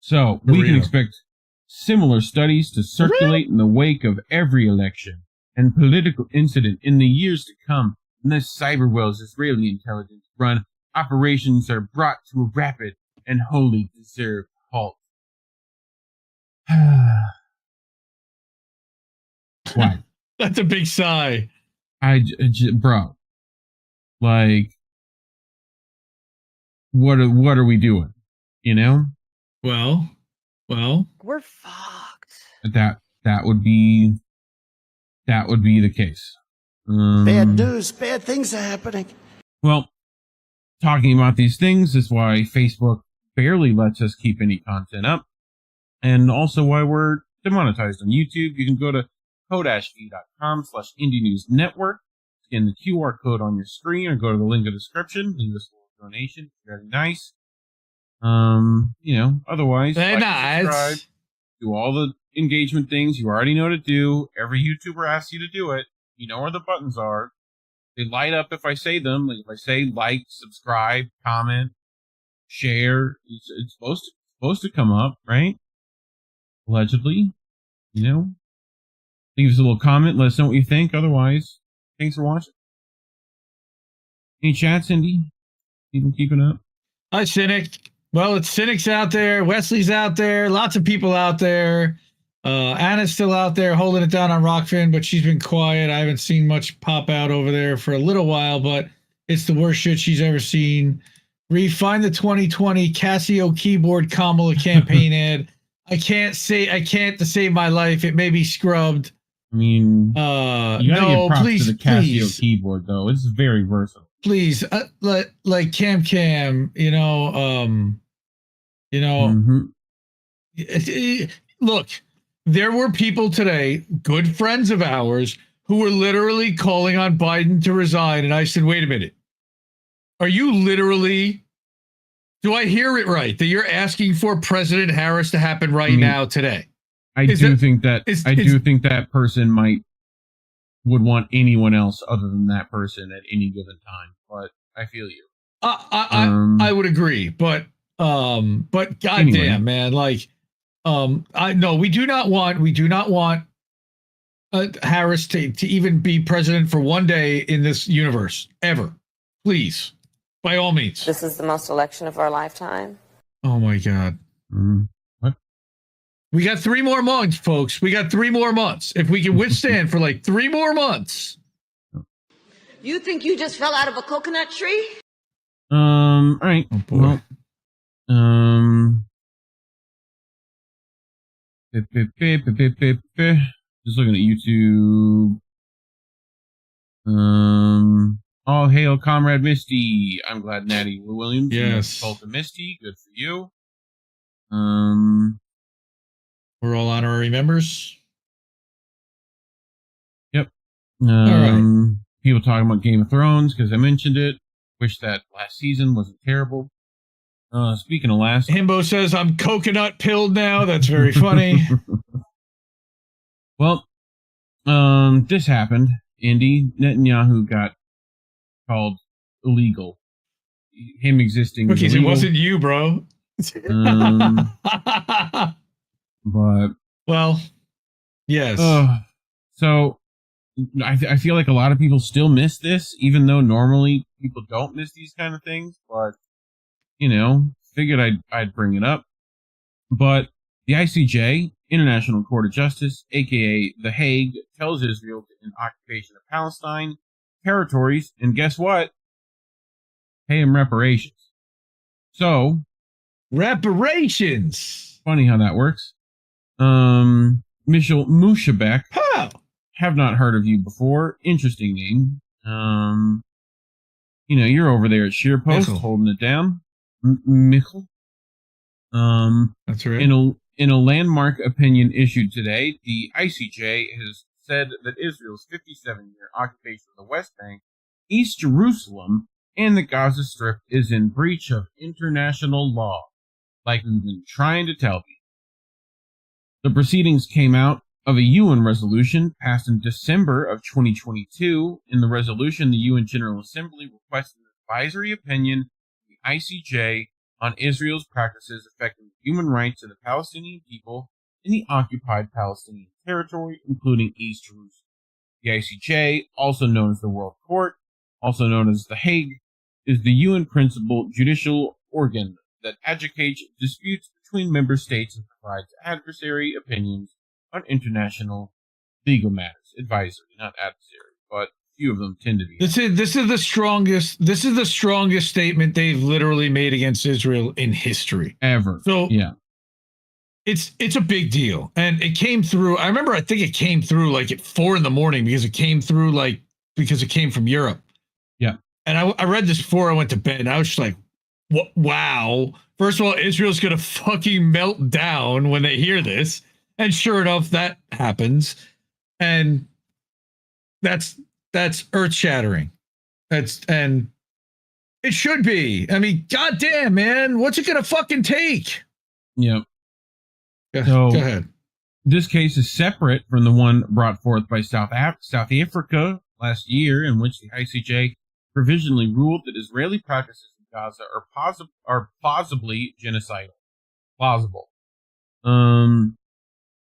So, we can expect similar studies to circulate in the wake of every election and political incident in the years to come. Unless Cyberwell's Israeli intelligence run operations are brought to a rapid and wholly deserved halt. What? That's a big sigh. Bro, like, what are we doing? You know? Well, we're fucked. That would be the case. Bad news, bad things are happening. Well, talking about these things is why Facebook barely lets us keep any content up, and also why we're demonetized on YouTube. You can go to ko-fi.com/indienewsnetwork, scan the QR code on your screen, or go to the link in the description, leave us a little donation. Very nice. Otherwise, subscribe, do all the engagement things you already know to do. Every YouTuber asks you to do it. You know where the buttons are. They light up if I say them. Like if I say like, subscribe, comment, share, it's supposed to come up, right? Allegedly, leave us a little comment. Let us know what you think. Otherwise, Thanks for watching. Any chats, Cindy? Keeping up? Hi, Cynic. Well, it's Cynic's out there. Wesley's out there. Lots of people out there. Anna's still out there holding it down on Rockfin, but she's been quiet. I haven't seen much pop out over there for a little while, but it's the worst shit she's ever seen. Reef, find the 2020 Casio keyboard Kamala campaign ad. I can't to save my life. It may be scrubbed. I mean, you gotta give props to the Casio keyboard, though. It's very versatile. Please, like Cam, look, there were people today, good friends of ours, who were literally calling on Biden to resign. And I said, wait a minute. Are you literally, do I hear it right, that you're asking for President Harris to happen right now today? I do think that person would want anyone else other than that person at any given time. But I feel you. I would agree, but goddamn, anyway. Man, like, we do not want Harris to even be president for one day in this universe ever. Please, by all means. This is the most election of our lifetime. Oh my God. What? We got 3 more months, folks. We got 3 more months. If we can withstand for like 3 more months. You think you just fell out of a coconut tree? All right. Oh boy. Well, just looking at YouTube. All hail, Comrade Misty. I'm glad Natty Williams. Yes. Both of Misty. Good for you. We're all honorary members. Yep. All right. People talking about Game of Thrones because I mentioned it. Wish that last season wasn't terrible. Speaking of last, Himbo says I'm coconut pilled now. That's very funny. Well, this happened. Indy Netanyahu got called illegal. Him existing. Cookies, it wasn't you, bro. But well, yes. So I feel like a lot of people still miss this, even though normally people don't miss these kind of things. But figured I'd bring it up. But the ICJ, International Court of Justice, aka The Hague, tells Israel to end occupation of Palestine territories, and guess what? Pay them reparations. So, reparations. Funny how that works. Michel Mushabek. Have not heard of you before. Interesting name. You're over there at Sheerpost holding it down. Michel. That's right. In a landmark opinion issued today, the ICJ has said that Israel's 57-year occupation of the West Bank, East Jerusalem, and the Gaza Strip is in breach of international law, like we've been trying to tell you. The proceedings came out of a UN resolution passed in December of 2022. In the resolution, the UN General Assembly requested an advisory opinion of the ICJ on Israel's practices affecting human rights of the Palestinian people in the occupied Palestinian territory, including East Jerusalem. The ICJ, also known as the World Court, also known as The Hague, is the UN principal judicial organ that adjudicates disputes between member states and provides adversary opinions on international legal matters. Advisory, not adversary, but few of them tend to be. This is the strongest statement they've literally made against Israel in history ever. So yeah, it's a big deal, and it came through. I think it came through like at 4 a.m. because it came through because it came from Europe. Yeah, and I read this before I went to bed, and I was just like, wow. First of all, Israel's gonna fucking melt down when they hear this, and sure enough, that happens, and that's earth-shattering. And it should be. I mean, goddamn, man, what's it gonna fucking take? Yep. So, go ahead. This case is separate from the one brought forth by South Africa last year, in which the ICJ provisionally ruled that Israeli practices in Gaza are plausibly genocidal. Plausible.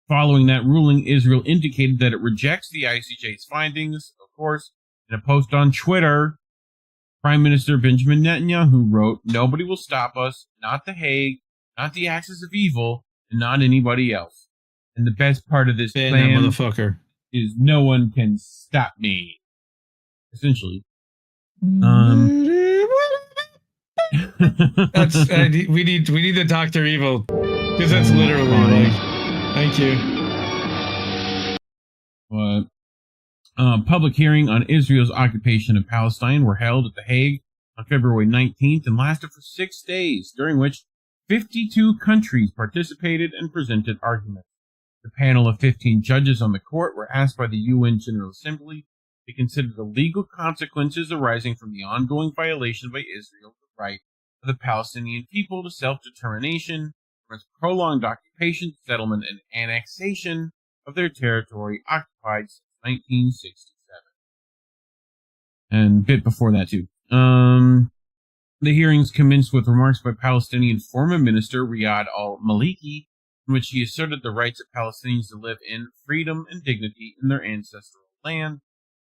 Following that ruling, Israel indicated that it rejects the ICJ's findings, of course, In a post on Twitter, Prime Minister Benjamin Netanyahu wrote, "Nobody will stop us, not The Hague, not the axis of evil, and not anybody else. And the best part of this plan motherfucker is no one can stop me." Essentially. That's we need the Dr. Evil, because that's literally like, thank you. What? Public hearing on Israel's occupation of Palestine were held at The Hague on February 19th and lasted for 6 days, during which 52 countries participated and presented arguments. The panel of 15 judges on the court were asked by the UN General Assembly to consider the legal consequences arising from the ongoing violation by Israel of the right of the Palestinian people to self-determination from its prolonged occupation, settlement, and annexation of their territory occupied since 1967. And a bit before that, too. The hearings commenced with remarks by Palestinian former minister Riyad al-Maliki, in which he asserted the rights of Palestinians to live in freedom and dignity in their ancestral land.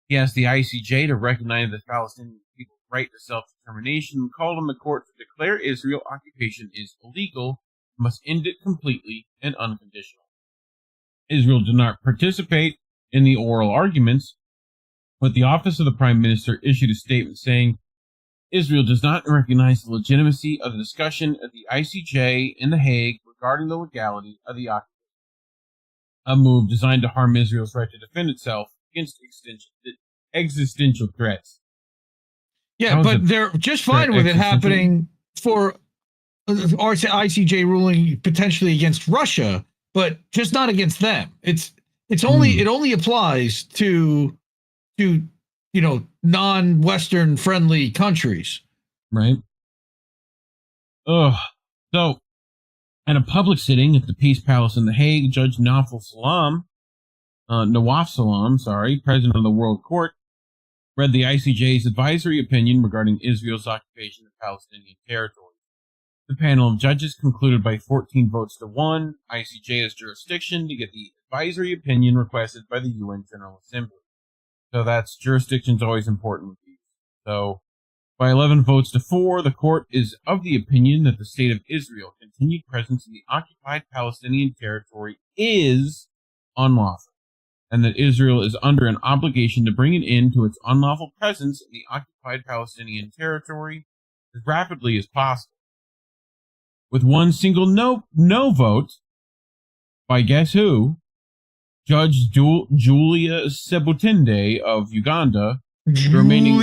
He asked the ICJ to recognize the Palestinian people's right to self-determination and called on the court to declare Israel occupation is illegal and must end it completely and unconditional. Israel did not participate in the oral arguments, but the office of the Prime Minister issued a statement saying, "Israel does not recognize the legitimacy of the discussion at the ICJ in The Hague regarding the legality of the occupation, a move designed to harm Israel's right to defend itself against existential threats." Yeah, but they're just fine with it happening for ICJ ruling potentially against Russia, but just not against them. It only applies to non-Western friendly countries. Right. So, at a public sitting at the Peace Palace in The Hague, Judge Nawaf Salam, president of the World Court, read the ICJ's advisory opinion regarding Israel's occupation of Palestinian territory. The panel of judges concluded by 14 votes to 1, ICJ has jurisdiction to get the advisory opinion requested by the UN General Assembly. So that's jurisdiction's always important with these. So, by 11 votes to 4, the court is of the opinion that the state of Israel's continued presence in the occupied Palestinian territory is unlawful, and that Israel is under an obligation to bring an end to its unlawful presence in the occupied Palestinian territory as rapidly as possible. With one single no vote by guess who? Judge Julia Sebutinde of Uganda. Remaining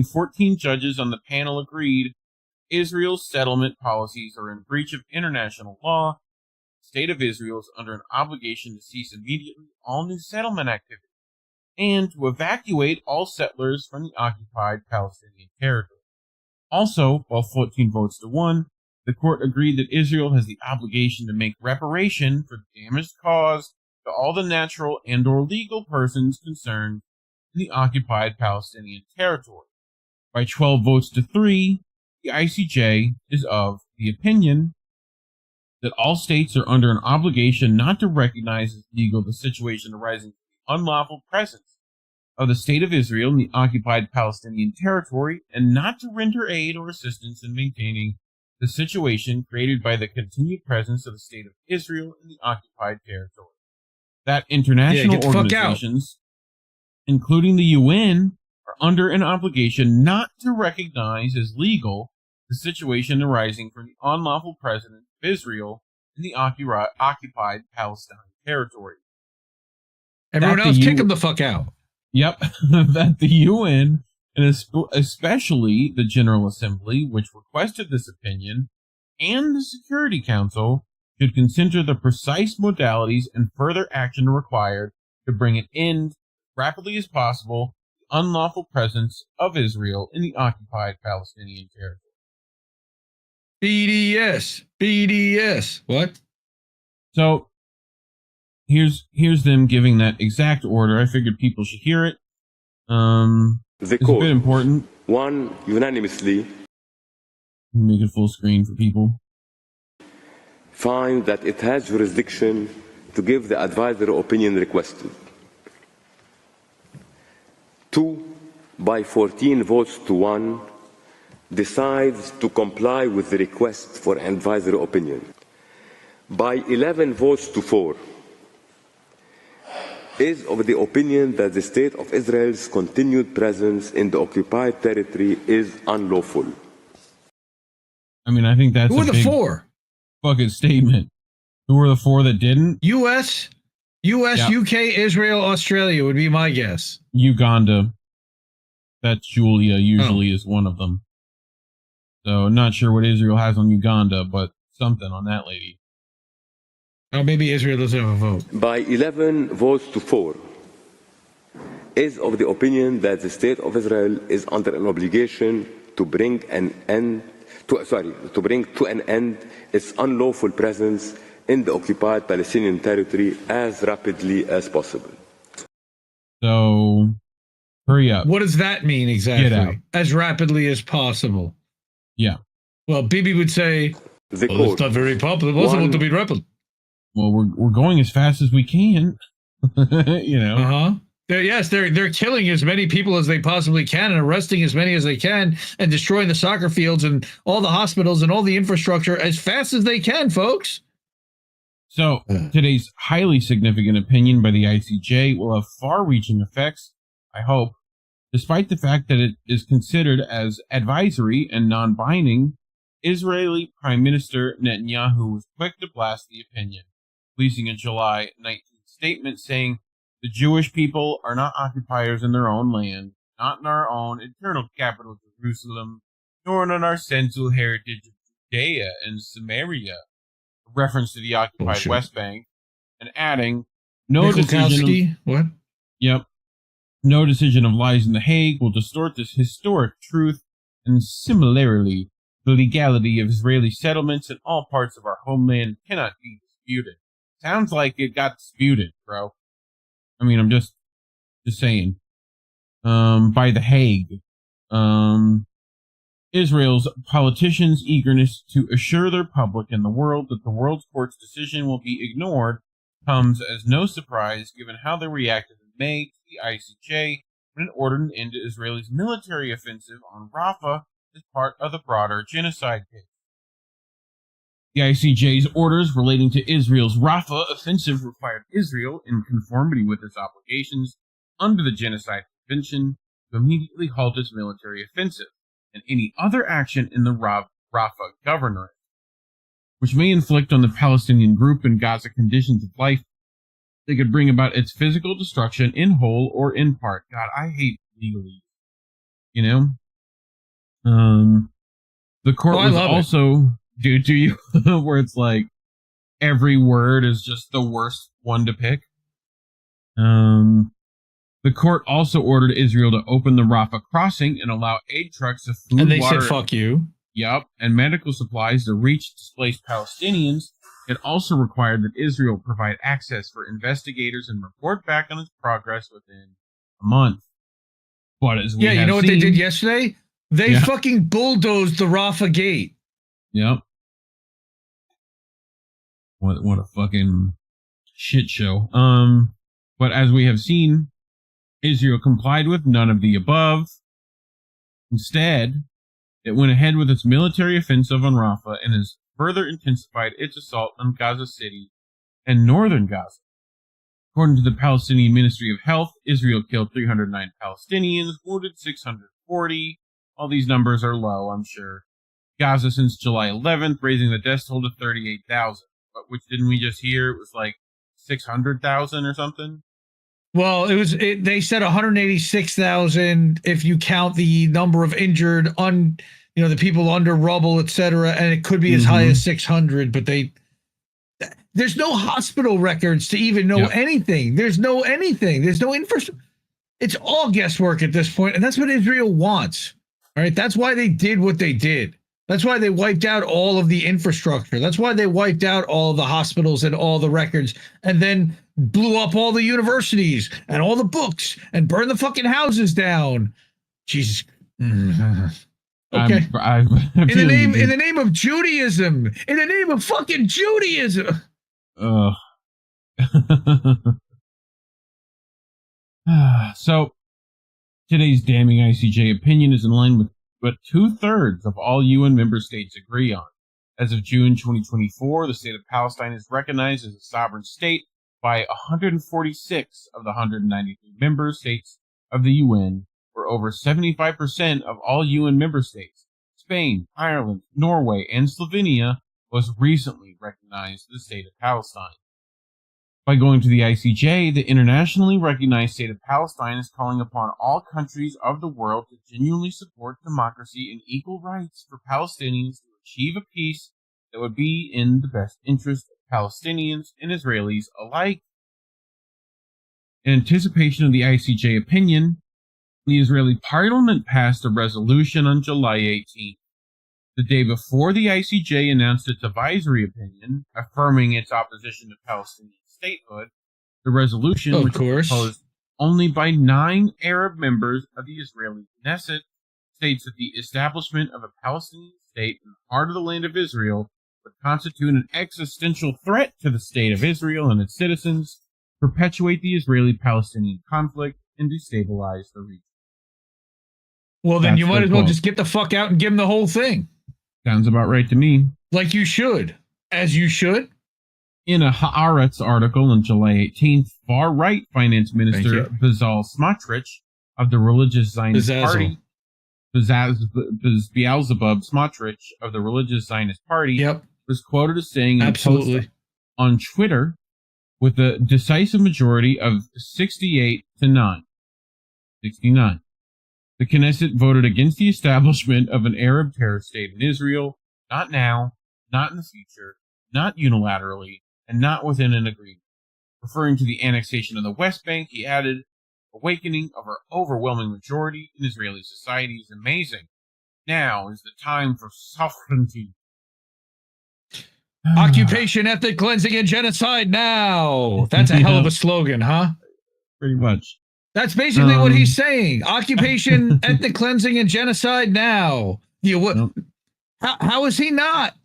14 judges on the panel agreed Israel's settlement policies are in breach of international law. The state of Israel is under an obligation to cease immediately all new settlement activity and to evacuate all settlers from the occupied Palestinian territory. Also, while 14 votes to 1, the court agreed that Israel has the obligation to make reparation for the damage caused to all the natural and or legal persons concerned in the occupied Palestinian territory. By 12 votes to 3, the ICJ is of the opinion that all states are under an obligation not to recognize as legal the situation arising from the unlawful presence of the state of Israel in the occupied Palestinian territory and not to render aid or assistance in maintaining the situation created by the continued presence of the state of Israel in the occupied territory. That international organizations, including the UN, are under an obligation not to recognize as legal the situation arising from the unlawful presence of Israel in the occupied Palestine territory. Everyone else, kick them the fuck out. Yep, that the UN, and especially the General Assembly, which requested this opinion, and the Security Council, should consider the precise modalities and further action required to bring an end, as rapidly as possible, to the unlawful presence of Israel in the occupied Palestinian territory. BDS. What? So, here's them giving that exact order. I figured people should hear it. It's a bit important. One, unanimously make it full screen for people. Find that it has jurisdiction to give the advisory opinion requested. 2, by 14 votes to 1, decides to comply with the request for an advisory opinion. By 11 votes to 4, is of the opinion that the State of Israel's continued presence in the occupied territory is unlawful. I mean, I think that's Who a are the big four? fucking statement. Who were the four that didn't? U.S., Yep. UK, Israel, Australia would be my guess. Uganda. That Julia usually is one of them. So not sure what Israel has on Uganda, but something on that lady. Oh, maybe Israel doesn't have a vote. By 11 votes to 4, is of the opinion that the State of Israel is under an obligation to bring to an end its unlawful presence in the occupied Palestinian territory as rapidly as possible. So, hurry up. What does that mean exactly? Get out. As rapidly as possible. Yeah. Well, Bibi would say, it's not very possible to be rapid. Well, we're going as fast as we can. You know. They're killing as many people as they possibly can and arresting as many as they can and destroying the soccer fields and all the hospitals and all the infrastructure as fast as they can, folks. So, today's highly significant opinion by the ICJ will have far-reaching effects, I hope, despite the fact that it is considered as advisory and non-binding. Israeli Prime Minister Netanyahu was quick to blast the opinion, releasing a July 19th statement saying, "The Jewish people are not occupiers in their own land, not in our own eternal capital Jerusalem, nor in our central heritage of Judea and Samaria," a reference to the occupied West Bank, and adding, No decision of lies in The Hague will distort this historic truth, and similarly, the legality of Israeli settlements in all parts of our homeland cannot be disputed. Sounds like it got disputed, bro. I mean, I'm just saying. By The Hague. Israel's politicians' eagerness to assure their public and the world that the world's court's decision will be ignored comes as no surprise given how they reacted in May to the ICJ when it ordered an end to Israel's military offensive on Rafah as part of the broader genocide case. The ICJ's orders relating to Israel's Rafah offensive required Israel, in conformity with its obligations under the Genocide Convention, to immediately halt its military offensive and any other action in the Rafah governorate, which may inflict on the Palestinian group in Gaza conditions of life that could bring about its physical destruction in whole or in part. God, I hate legalese. You know? The court was also... Do you? Where it's like every word is just the worst one to pick. The court also ordered Israel to open the Rafah crossing and allow aid trucks of food, and they water, said, "Fuck you." Yep, and medical supplies to reach displaced Palestinians. It also required that Israel provide access for investigators and report back on its progress within a month. But as we you know what they did yesterday? They fucking bulldozed the Rafah gate. Yep. What a fucking shit show. But as we have seen, Israel complied with none of the above. Instead, it went ahead with its military offensive on Rafah and has further intensified its assault on Gaza City and northern Gaza. According to the Palestinian Ministry of Health, Israel killed 309 Palestinians, wounded 640. All these numbers are low, I'm sure. Gaza since July 11th, raising the death toll to 38,000. But which didn't we just hear? It was like 600,000 or something. Well, they said 186,000 if you count the number of injured, the people under rubble, etc., and it could be as high as 600. But there's no hospital records to even know anything. There's no anything. There's no infrastructure. It's all guesswork at this point, and that's what Israel wants. All right, that's why they did what they did. That's why they wiped out all of the infrastructure. That's why they wiped out all of the hospitals and all the records and then blew up all the universities and all the books and burned the fucking houses down. Jesus. Okay. In the name of Judaism. In the name of fucking Judaism. So Today's damning ICJ opinion is in line with what 2/3 of all UN member states agree on. As of June 2024, the state of Palestine is recognized as a sovereign state by 146 of the 193 member states of the UN, where over 75% of all UN member states, Spain, Ireland, Norway, and Slovenia, was recently recognized the state of Palestine. By going to the ICJ, the internationally recognized state of Palestine is calling upon all countries of the world to genuinely support democracy and equal rights for Palestinians to achieve a peace that would be in the best interest of Palestinians and Israelis alike. In anticipation of the ICJ opinion, the Israeli parliament passed a resolution on July 18th. The day before the ICJ announced its advisory opinion, affirming its opposition to Palestinian statehood, the resolution, which was proposed only by 9 Arab members of the Israeli Knesset, states that the establishment of a Palestinian state in the heart of the land of Israel would constitute an existential threat to the state of Israel and its citizens, perpetuate the Israeli-Palestinian conflict, and destabilize the region. Well, then you might as well just get the fuck out and give them the whole thing. Sounds about right to me. Like you should. As you should. In a Haaretz article on July 18th, far-right finance minister Bezalel Smotrich of the religious Zionist party, Beelzebub Smotrich of the religious Zionist party, was quoted as saying in a post on Twitter, with a decisive majority of 68-9, 69. The Knesset voted against the establishment of an Arab terror state in Israel, not now, not in the future, not unilaterally, and not within an agreement. Referring to the annexation of the West Bank, he added, "Awakening of our overwhelming majority in Israeli society is amazing. Now is the time for sovereignty." Occupation, ethnic cleansing, and genocide now. That's a hell of a slogan, huh? Pretty much. That's basically what he's saying. Occupation, ethnic cleansing, and genocide now. How is he not?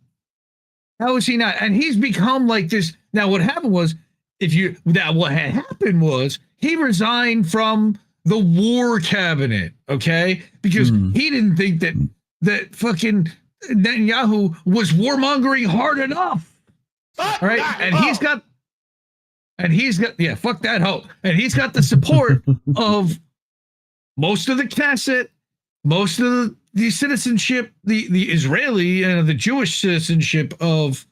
How is he not? And he's become like this. Now, what happened was, what had happened was he resigned from the war cabinet, okay? Because he didn't think that fucking Netanyahu was warmongering hard enough. All right? And he's got, yeah, fuck that hoe. And he's got the support of most of the Knesset, most of the citizenship, the Israeli and the Jewish citizenship of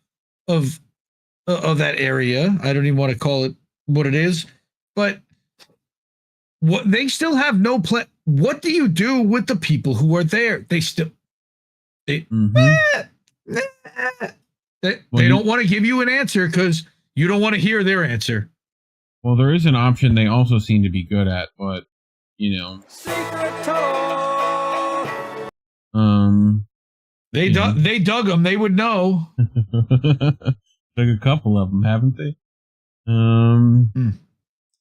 that area. I don't even want to call it what it is, but what they still have no plan. What do you do with the people who are there? They don't want to give you an answer because you don't want to hear their answer. Well, there is an option they also seem to be good at, but Secret talk. They dug them. They would know. Dug a couple of them, haven't they?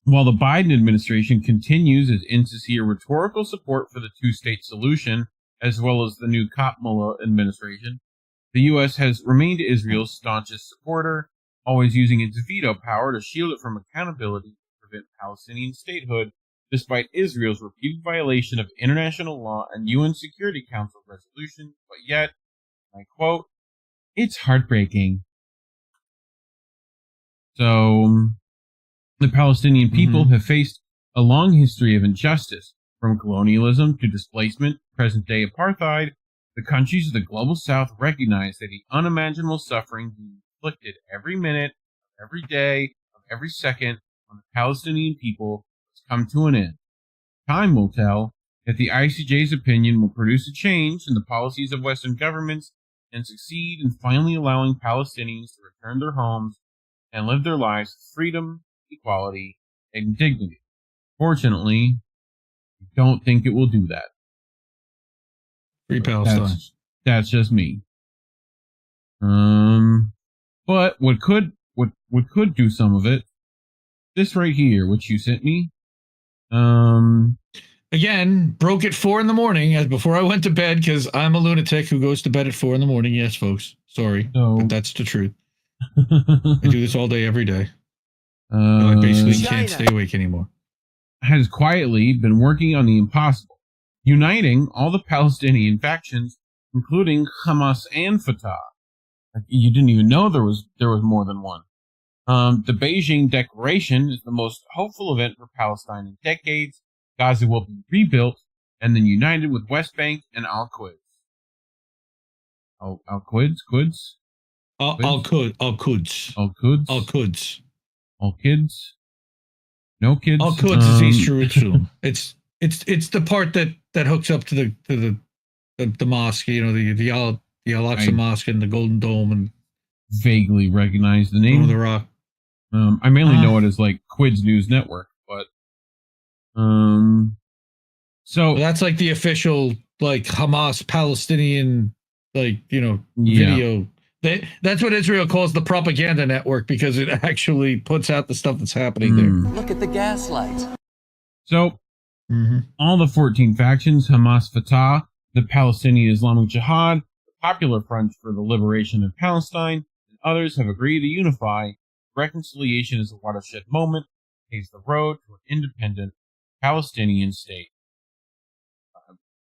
While the Biden administration continues its insincere rhetorical support for the two-state solution, as well as the new Kamala administration, the U.S. has remained Israel's staunchest supporter, always using its veto power to shield it from accountability to prevent Palestinian statehood, despite Israel's repeated violation of international law and UN Security Council resolutions. But yet, I quote, "It's heartbreaking." So, the Palestinian people have faced a long history of injustice, from colonialism to displacement, present-day apartheid. The countries of the global south recognize that the unimaginable suffering being inflicted every minute, of every day, of every second on the Palestinian people has come to an end. Time will tell if the ICJ's opinion will produce a change in the policies of Western governments and succeed in finally allowing Palestinians to return to their homes and live their lives with freedom, equality, and dignity. Fortunately, I don't think it will do that. Free Palestine. That's just me. But what could do some of it? This right here, which you sent me. Again, broke at 4 a.m. as before I went to bed because I'm a lunatic who goes to bed at 4 a.m. Yes, folks. Sorry, but that's the truth. I do this all day, every day. I basically can't stay awake anymore. has quietly been working on the impossible, uniting all the Palestinian factions, including Hamas and Fatah. You didn't even know there was more than one. The Beijing Declaration is the most hopeful event for Palestine in decades. Gaza will be rebuilt and then united with West Bank and Al-Quds. Al-Quds? Quds? Al-Quds. All kids? No kids? Al-Quds is East Jerusalem. It's the part that hooks up to the mosque, you know, the Al-Aqsa Mosque and the Golden Dome, and vaguely recognize the name of the rock. I mainly know it as like Quids News Network, but so that's like the official like Hamas Palestinian video. That's what Israel calls the propaganda network, because it actually puts out the stuff that's happening there. Look at the gaslight. So all the 14 factions, Hamas, Fatah, the Palestinian Islamic Jihad, the Popular Front for the Liberation of Palestine, and others have agreed to unify. Reconciliation is a watershed moment, paves the road to an independent Palestinian state.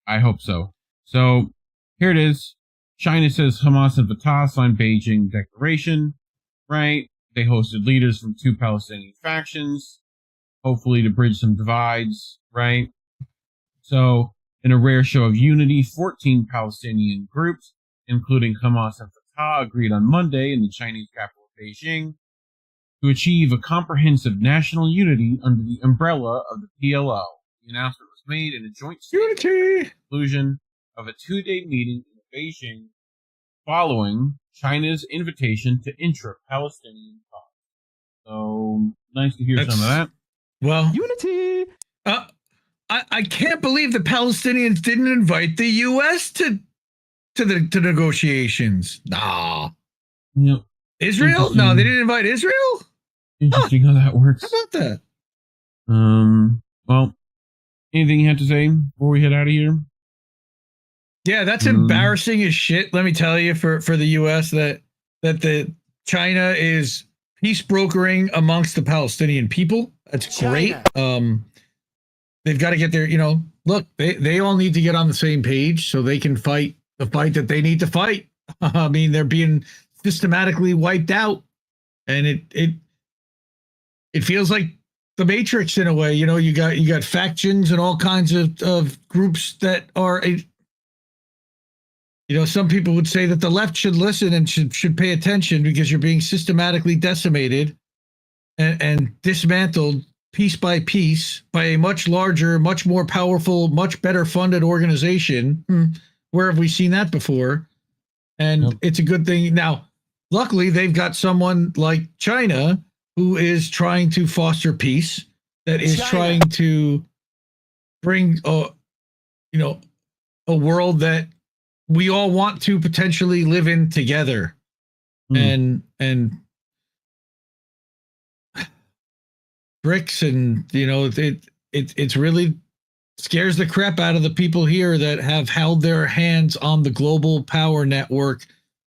I hope so. So here it is. China says Hamas and Fatah signed Beijing Declaration, right? They hosted leaders from 2 Palestinian factions, hopefully to bridge some divides, right? So, in a rare show of unity, 14 Palestinian groups, including Hamas and Fatah, agreed on Monday in the Chinese capital of Beijing to achieve a comprehensive national unity under the umbrella of the PLO. The announcement was made in a joint statement conclusion of a 2-day meeting in Beijing following China's invitation to intra-Palestinian talks. So, nice to hear some of that. Well, unity. I can't believe the Palestinians didn't invite the U.S. to the negotiations. Nah. Yep. Israel? No, they didn't invite Israel? Interesting how that works. How about that? Well, anything you have to say before we head out of here? Yeah, that's embarrassing as shit. Let me tell you, for the U.S. that the China is peace brokering amongst the Palestinian people. That's great. They've got to get their, look, they all need to get on the same page so they can fight the fight that they need to fight. I mean, they're being systematically wiped out, and it feels like the Matrix in a way. You got factions and all kinds of groups that are some people would say that the left should listen and should pay attention, because you're being systematically decimated and dismantled piece by piece by a much larger, much more powerful, much better funded organization. Where have we seen that before? And It's a good thing. Now, luckily, they've got someone like China who is trying to foster peace, that is trying to bring a world that we all want to potentially live in together. And BRICS, and it's really scares the crap out of the people here that have held their hands on the global power network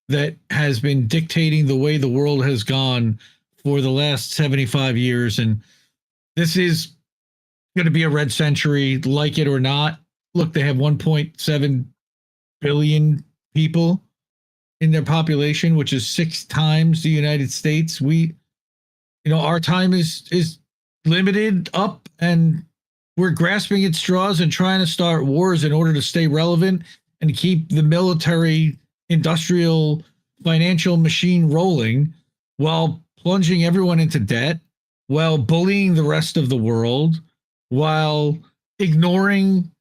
that has been dictating the way the world has gone for the last 75 years. And this is going to be a red century, like it or not. Look, they have 1.7 billion people in their population, which is 6 times the United States. Our time is limited up, and we're grasping at straws and trying to start wars in order to stay relevant and keep the military, industrial, financial machine rolling, while plunging everyone into debt, while bullying the rest of the world, while ignoring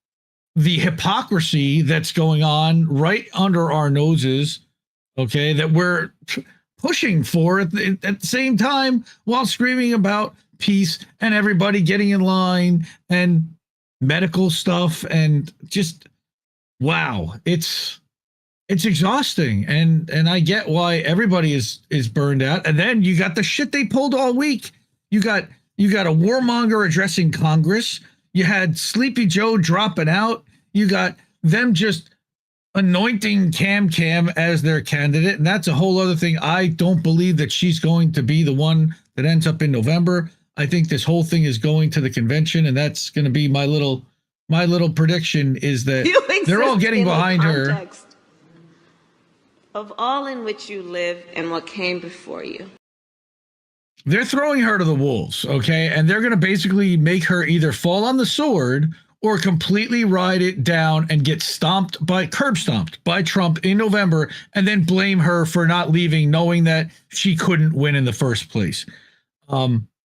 the hypocrisy that's going on right under our noses, okay, that we're pushing for at the same time, while screaming about peace and everybody getting in line and medical stuff, and just, wow, it's exhausting. And I get why everybody is burned out. And then you got the shit they pulled all week. You got a warmonger addressing Congress. You had Sleepy Joe dropping out. You got them just anointing Cam as their candidate. And that's a whole other thing. I don't believe that she's going to be the one that ends up in November. I think this whole thing is going to the convention, and that's going to be my little prediction is that they're all getting behind her. Of all in which you live and what came before you. They're throwing her to the wolves, okay? And they're going to basically make her either fall on the sword or completely ride it down and get curb stomped by Trump in November, and then blame her for not leaving, knowing that she couldn't win in the first place.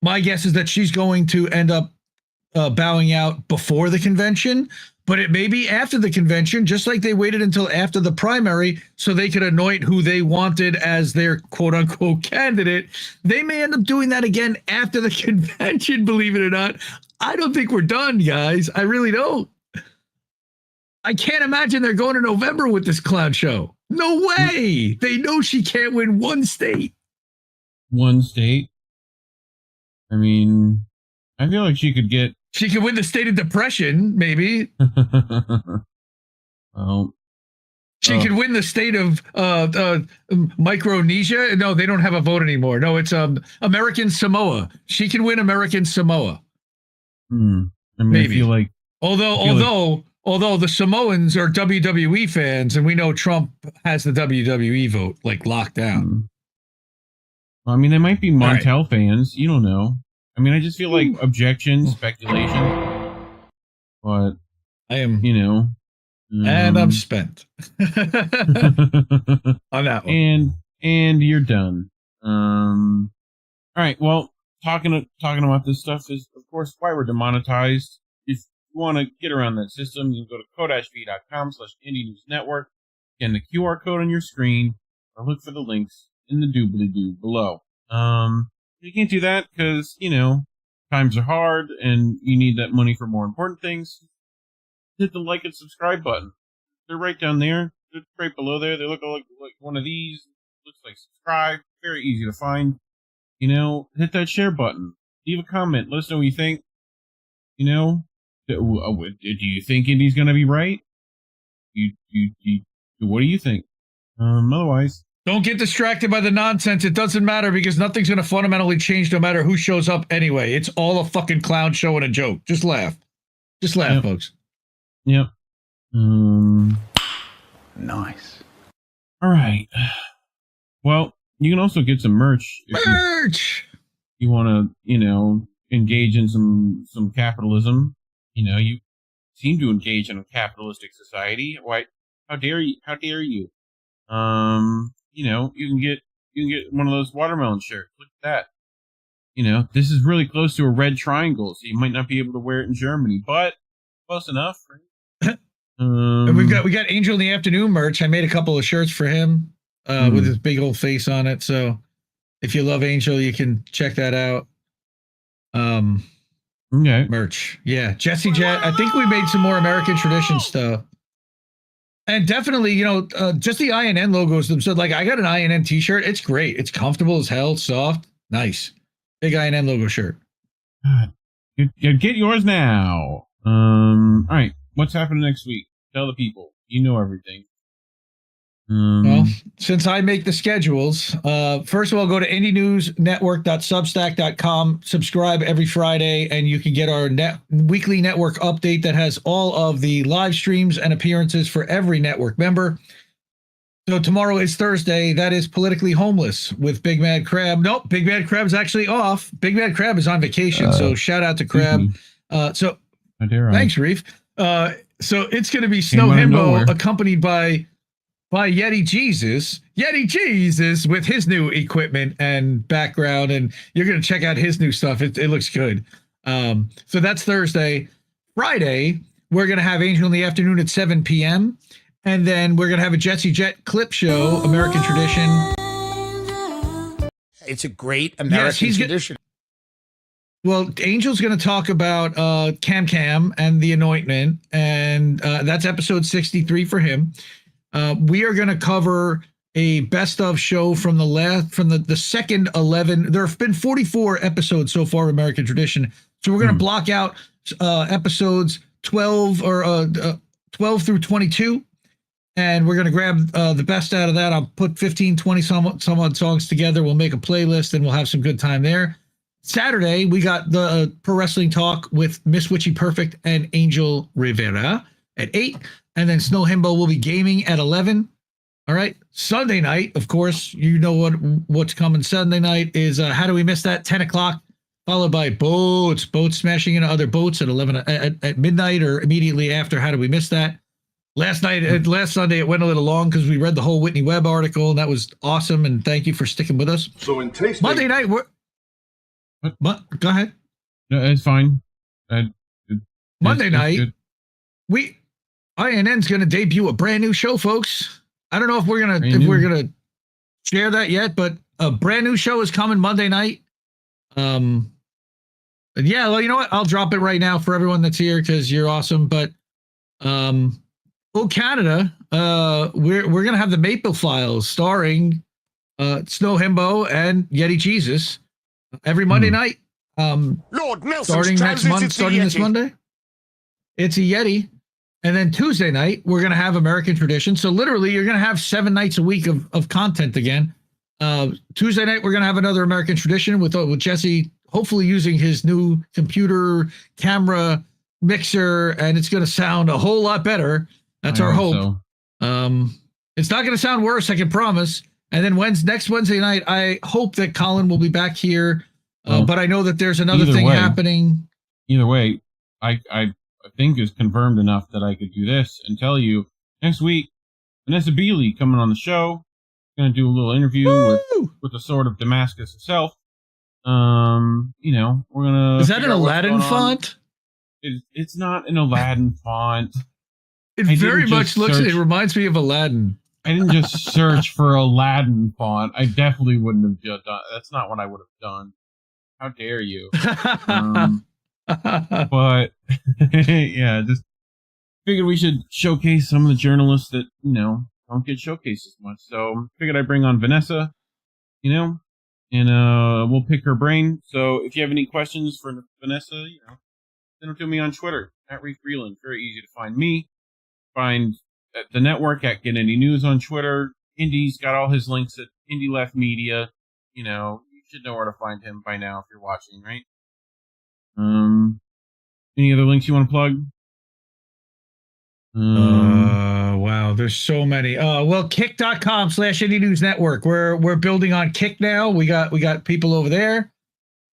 My guess is that she's going to end up bowing out before the convention, but it may be after the convention, just like they waited until after the primary so they could anoint who they wanted as their quote-unquote candidate. They may end up doing that again after the convention, believe it or not. I don't think we're done, guys. I really don't. I can't imagine they're going to November with this clown show. No way. They know she can't win one state. One state? I mean, I feel like she could win the state of depression, maybe. Well, she could win the state of Micronesia. No, they don't have a vote anymore. No, it's American Samoa. She can win American Samoa. I mean, maybe. I feel like Although the Samoans are WWE fans, and we know Trump has the WWE vote like locked down. Well, I mean, they might be Montel fans. You don't know. I mean, I just feel like objection, speculation. But I am, and I'm spent on that one. And you're done. All right. Well, talking about this stuff is, of course, why we're demonetized. If you want to get around that system, you can go to co-v.com/indienewsnetwork, scan the QR code on your screen, or look for the links in the doobly-doo below. You can't do that because, times are hard and you need that money for more important things. Hit the like and subscribe button. They're right down there. They're right below there. They look like one of these. Looks like subscribe. Very easy to find. Hit that share button. Leave a comment. Let us know what you think. Do you think Indie's going to be right? What do you think? Otherwise, don't get distracted by the nonsense. It doesn't matter because nothing's going to fundamentally change no matter who shows up anyway. It's all a fucking clown show and a joke. Just laugh. Just laugh, folks. Yep. Nice. All right. Well, you can also get some merch. Merch! You want to, engage in some capitalism. You seem to engage in a capitalistic society. Why? How dare you? How dare you? You can get one of those watermelon shirts. Look at that. This is really close to a red triangle, so you might not be able to wear it in Germany, but close enough. Right? And we got Angel in the Afternoon merch. I made a couple of shirts for him with his big old face on it. So if you love Angel, you can check that out. Okay. Merch. Yeah. Jesse Jet. I think we made some more American tradition stuff. And definitely, just the INN logos themselves. Like, I got an INN t-shirt. It's great. It's comfortable as hell. Soft. Nice. Big INN logo shirt. God. Get yours now. All right. What's happening next week? Tell the people. You know everything. Well, since I make the schedules, first of all, go to indienewsnetwork.substack.com, subscribe every Friday, and you can get our weekly network update that has all of the live streams and appearances for every network member. So tomorrow is Thursday. That is Politically Homeless with BigMadCrab. Nope, BigMadCrab is actually off. BigMadCrab is on vacation, so shout out to Crab. Thanks, Reef. So it's going to be Snow Himbo accompanied by Yeti Jesus with his new equipment and background, and you're going to check out his new stuff. It looks good. So that's Thursday. Friday, we're going to have Angel in the Afternoon at 7 p.m., and then we're going to have a Jesse Jet clip show, American Tradition. It's a great American tradition. Well, Angel's going to talk about Cam and the anointment, and that's episode 63 for him. We are going to cover a best of show from the second 11. There have been 44 episodes so far of American Tradition. So we're going to block out episodes 12 through 22. And we're going to grab the best out of that. I'll put 15, 20 some odd songs together. We'll make a playlist and we'll have some good time there. Saturday, we got the Pro Wrestling Talk with Miss Witchy Perfect and Angel Rivera at 8. And then Snow Himbo will be gaming at 11. All right. Sunday night, of course, you know what's coming. Sunday night is How Do We Miss That? 10 o'clock, followed by boats smashing into other boats at 11 at midnight or immediately after How Do We Miss That? Last Sunday, it went a little long because we read the whole Whitney Webb article, and that was awesome. And thank you for sticking with us. So in tasting Monday night, go ahead. No, it's fine. Monday night, INN's going to debut a brand new show, folks. I don't know if we're gonna share that yet, but a brand new show is coming Monday night. Yeah, well, you know what? I'll drop it right now for everyone that's here because you're awesome. But Canada, we're gonna have the Maple Files starring Snow Himbo and Yeti Jesus every Monday night. Lord Nelson's starting next month, starting this Monday. It's a Yeti. And then Tuesday night, we're going to have American Tradition. So literally, you're going to have 7 nights a week of content again. Tuesday night, we're going to have another American Tradition with Jesse, hopefully using his new computer camera mixer, and it's going to sound a whole lot better. That's our hope. So. It's not going to sound worse, I can promise. And then next Wednesday night, I hope that Collin will be back here. But I know that there's another thing happening. Either way, I think is confirmed enough that I could do this and tell you next week, Vanessa Beeley coming on the show. Going to do a little interview with the Sword of Damascus herself. You know, we're going to... Is that an Aladdin font? It's not an Aladdin font. It very much it reminds me of Aladdin. I didn't just search for Aladdin font. I definitely wouldn't have done. That's not what I would have done. How dare you? But yeah, just figured we should showcase some of the journalists that, you know, don't get showcased as much. So figured I'd bring on Vanessa, you know, and we'll pick her brain. So if you have any questions for Vanessa, you know, send them to me on Twitter at Reef Breland. Very easy to find me. Find the network at Get Indie News on Twitter. Indie's got all his links at Indie Left Media. You know, you should know where to find him by now if you're watching, right? Any other links you want to plug? Wow, there's so many. Well, kick.com/IndieNewsNetwork. We're building on Kick now. We got people over there.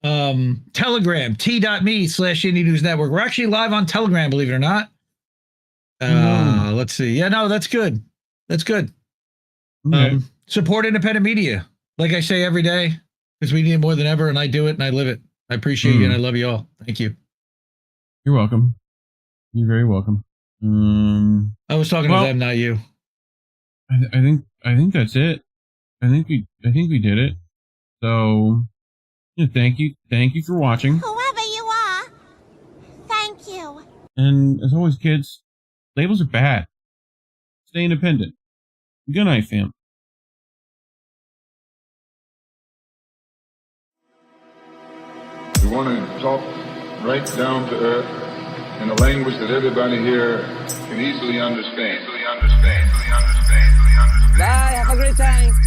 Telegram, t.me/IndieNewsNetwork. We're actually live on Telegram, believe it or not. Let's see. Yeah, no, that's good. That's good. Okay. Support independent media. Like I say every day, because we need it more than ever, and I do it and I live it. I appreciate you and I love you all. Thank you. You're welcome. You're very welcome. I was talking to them, not you. I think that's it. I think we did it. So yeah, thank you for watching. Whoever you are, thank you. And as always, kids, labels are bad. Stay independent. Good night, fam. We want to talk right down to earth in a language that everybody here can easily understand. Bye, have a great time.